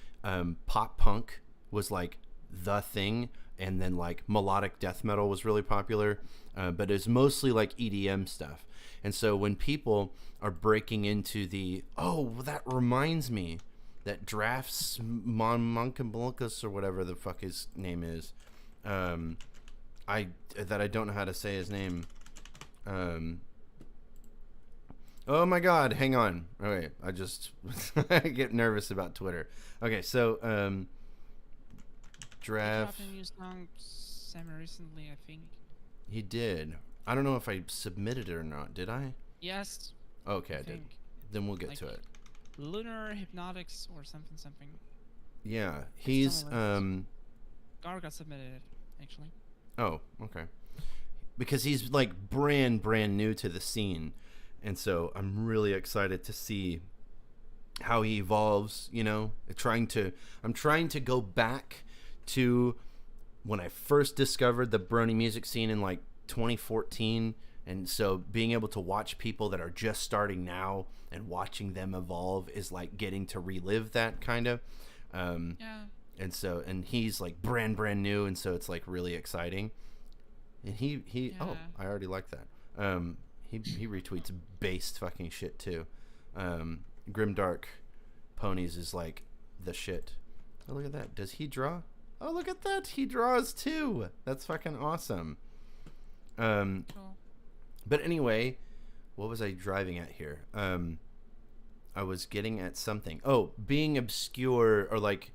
pop punk was like the thing, and then like melodic death metal was really popular, but it's mostly like EDM stuff. And so when people are breaking into the, oh, that reminds me that Drafts Monkablunkus or whatever the fuck his name is, I don't know how to say his name. Oh my God! Hang on. Okay, I get nervous about Twitter. Okay, so He draft. dropped a new song semi recently, I think. He did. I don't know if I submitted it or not. Did I? Yes. Okay, I did. think. Then we'll get Like- to it. Lunar Hypnotics or something. Yeah, he's on Garga submitted it, actually. Oh, okay. Because he's like brand new to the scene, and so I'm really excited to see how he evolves. You know, I'm trying to go back to when I first discovered the Brony music scene in like 2014, and so being able to watch people that are just starting now and watching them evolve is like getting to relive that kind of. Yeah. And he's like brand new, and so it's like really exciting. And he Yeah. I already like that. He retweets based fucking shit too. Grimdark Ponies is like the shit. Oh, look at that. Does he draw? Oh, look at that. He draws too. That's fucking awesome. Cool. But anyway, what was I driving at here? I was getting at something. Oh, being obscure or like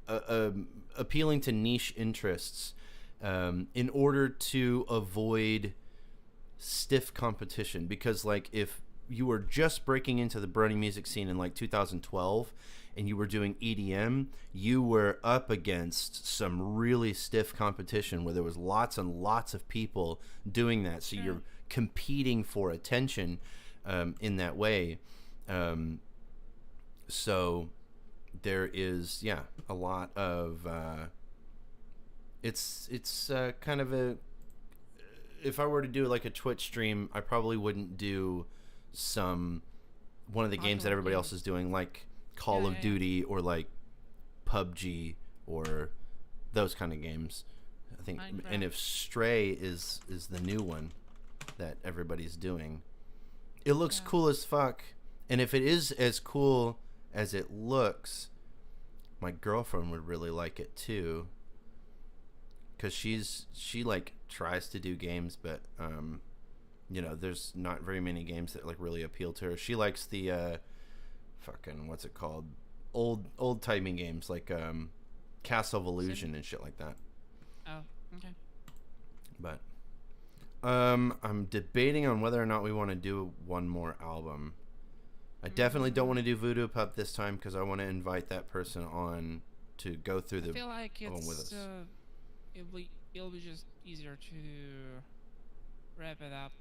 appealing to niche interests in order to avoid stiff competition. Because like if you were just breaking into the Brony music scene in like 2012 and you were doing EDM, you were up against some really stiff competition where there was lots and lots of people doing that. So you're competing for attention in that way. So there is, a lot of, it's kind of if I were to do like a Twitch stream, I probably wouldn't do one of the games that everybody else is doing, like Call of Duty or like PUBG or those kind of games. I think, Minecraft. and if Stray is the new one that everybody's doing, it looks cool as fuck. And if it is as cool as it looks, my girlfriend would really like it too, because she like tries to do games, but there's not very many games that like really appeal to her. She likes the fucking, what's it called, old timing games like Castle of Illusion and shit like that. Oh, okay. But I'm debating on whether or not we want to do one more album. I definitely don't want to do Voodoo Pup this time because I want to invite that person on to go through I the feel like album with it's us. it'll be just easier to wrap it up.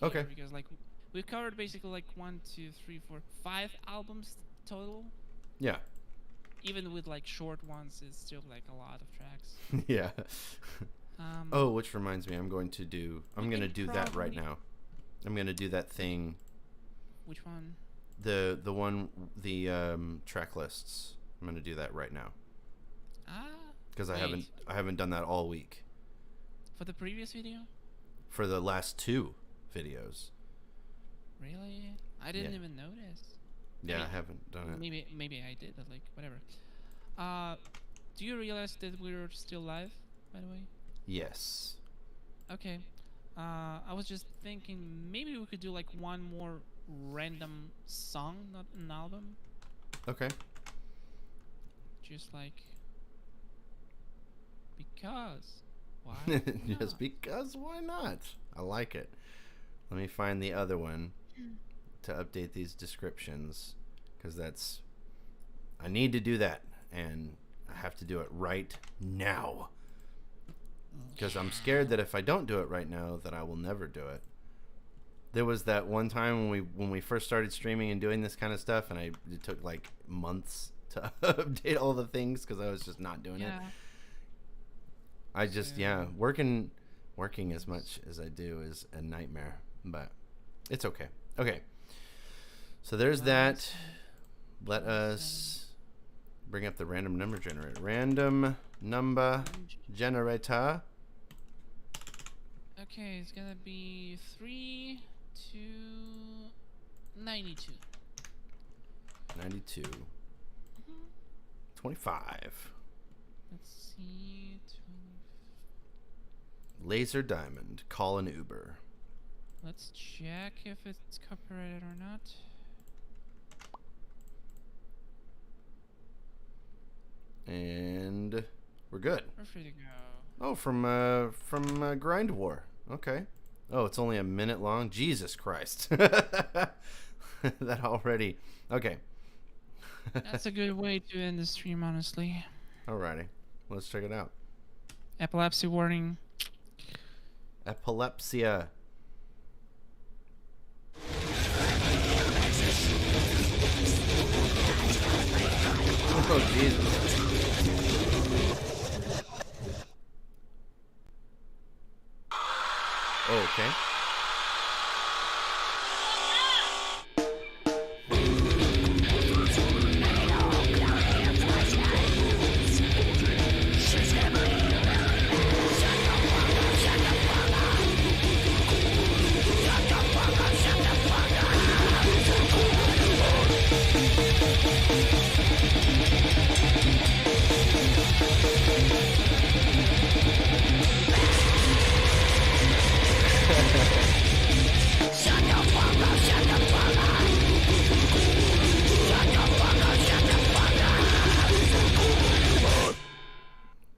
Okay. Because like we've covered basically like 1, 2, 3, 4, 5 albums total. Yeah. Even with like short ones, it's still like a lot of tracks. Yeah. Oh, Which reminds me, I'm going to do that right now. I'm going to do that thing. Which one? The track lists. I'm going to do that right now because I Wait. haven't done that all week For the previous video? for the last 2 videos. Really? I didn't Yeah. even notice. Yeah, mean, I haven't done it. Maybe I did, but like whatever. Do you realize that we're still live, by the way? Yes. Okay. I was just thinking maybe we could do like one more random song, not an album. Okay. Just like because. Why? Just because, why not? I like it. Let me find the other one to update these descriptions, because I need to do that, and I have to do it right now, because I'm scared that if I don't do it right now, that I will never do it. There was that one time when we first started streaming and doing this kind of stuff, and it took like months to update all the things because I was just not doing it. I just working as much as I do is a nightmare, but it's okay. Okay, so there's that. Let us bring up the random number generator. Random number generator. Okay, it's gonna be 3 to 92. 92. 25. Let's see. Laser Diamond. Call an Uber. Let's check if it's copyrighted or not. And we're good. We're free to go. Oh, from Grind War. Okay. Oh, it's only a minute long. Jesus Christ. That already. Okay. That's a good way to end the stream, honestly. Alrighty. Let's check it out. Epilepsy warning. Epilepsia. Oh, Jesus. Oh, okay.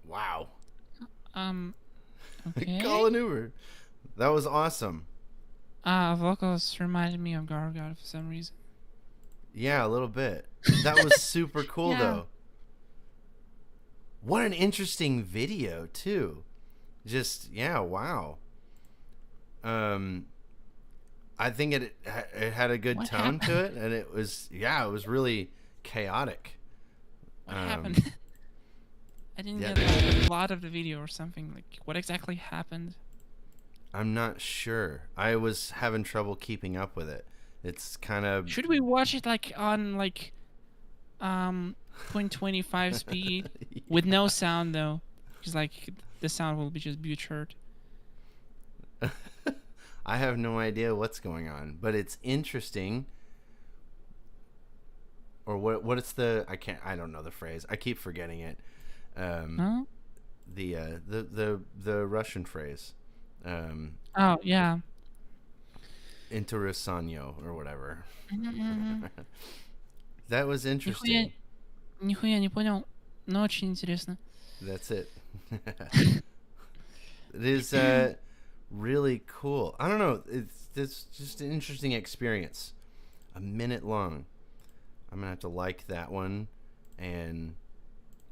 Wow. Okay. Call an Uber. That was awesome. Vocals reminded me of Gargoyle for some reason. Yeah, a little bit. That was super cool, Yeah. though. What an interesting video, too. Just, yeah, wow. I think it had a good What tone to happened? it, and it was really chaotic. What happened? I didn't yeah. get like, the plot of the video or something. Like, what exactly happened? I'm not sure. I was having trouble keeping up with it. It's kind of... Should we watch it like on like 0.25 speed with no sound though? Because like the sound will be just butchered. I have no idea what's going on, but it's interesting. Or what it's the... I don't know the phrase. I keep forgetting it. Huh? The Russian phrase. Oh yeah. Interesanyo or whatever. Мгм. That was interesting. Нихуя не понял, но очень интересно. That's it. It is really cool. I don't know. It's just an interesting experience. A minute long. I'm gonna have to like that one, and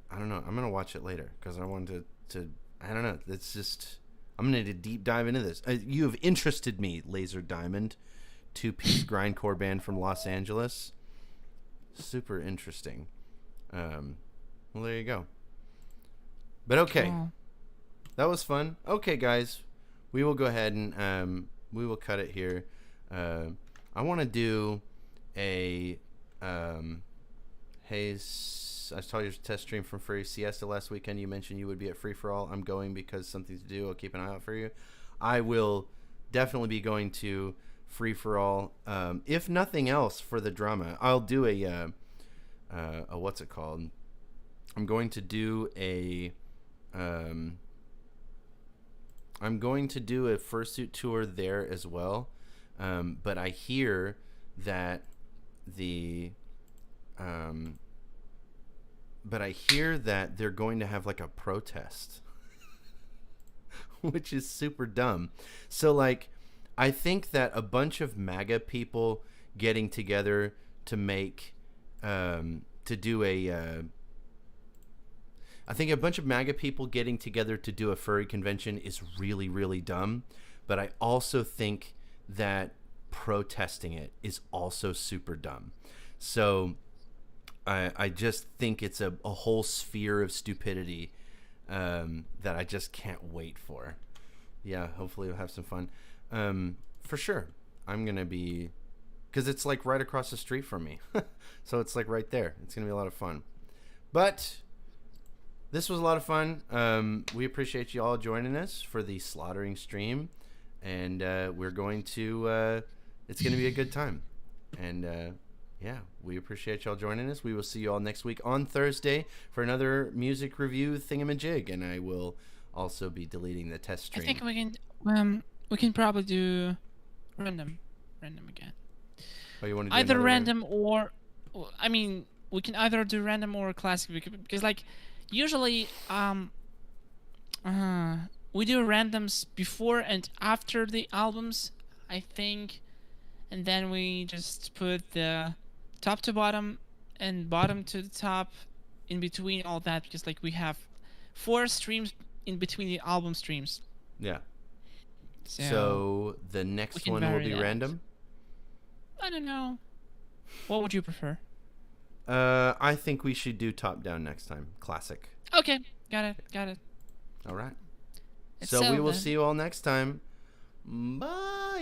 I don't know. I'm gonna watch it later because I wanted to. I don't know. It's just. I'm gonna need to deep dive into this. You have interested me, Laser Diamond, 2-piece grindcore band from Los Angeles. Super interesting. Well, there you go. But okay, Oh. that was fun. Okay, guys, we will go ahead and we will cut it here. I want to do a hey. I saw your test stream from Free Siesta last weekend. You mentioned you would be at Free For All. I'm going because something to do. I'll keep an eye out for you. I will definitely be going to Free For All. If nothing else, for the drama, I'll do a what's it called? I'm going to do a fursuit tour there as well. But I hear that they're going to have like a protest, which is super dumb. So like, I think that a bunch of MAGA people getting together to make, to do a, I think a bunch of MAGA people getting together to do a furry convention is really, really dumb. But I also think that protesting it is also super dumb. So I just think it's a whole sphere of stupidity that I just can't wait for. Yeah, hopefully we'll have some fun. For sure. I'm going to be... Because it's like right across the street from me. So it's like right there. It's going to be a lot of fun. But this was a lot of fun. We appreciate you all joining us for the slaughtering stream. And we're going to... it's going to be a good time. And... yeah, we appreciate y'all joining us. We will see you all next week on Thursday for another music review thingamajig, and I will also be deleting the test stream. I think we can probably do Random again. Oh, you want to do Either another random or, I mean, we can either do random or classic because like usually we do randoms before and after the albums, I think, and then we just put the top to bottom and bottom to the top in between all that because like we have 4 streams in between the album streams. Yeah. So, So the next can one will vary be that. random. I don't know. What would you prefer? I think we should do top down next time. Classic. Okay, got it. All right. It's So we will then. see you all next time. Bye.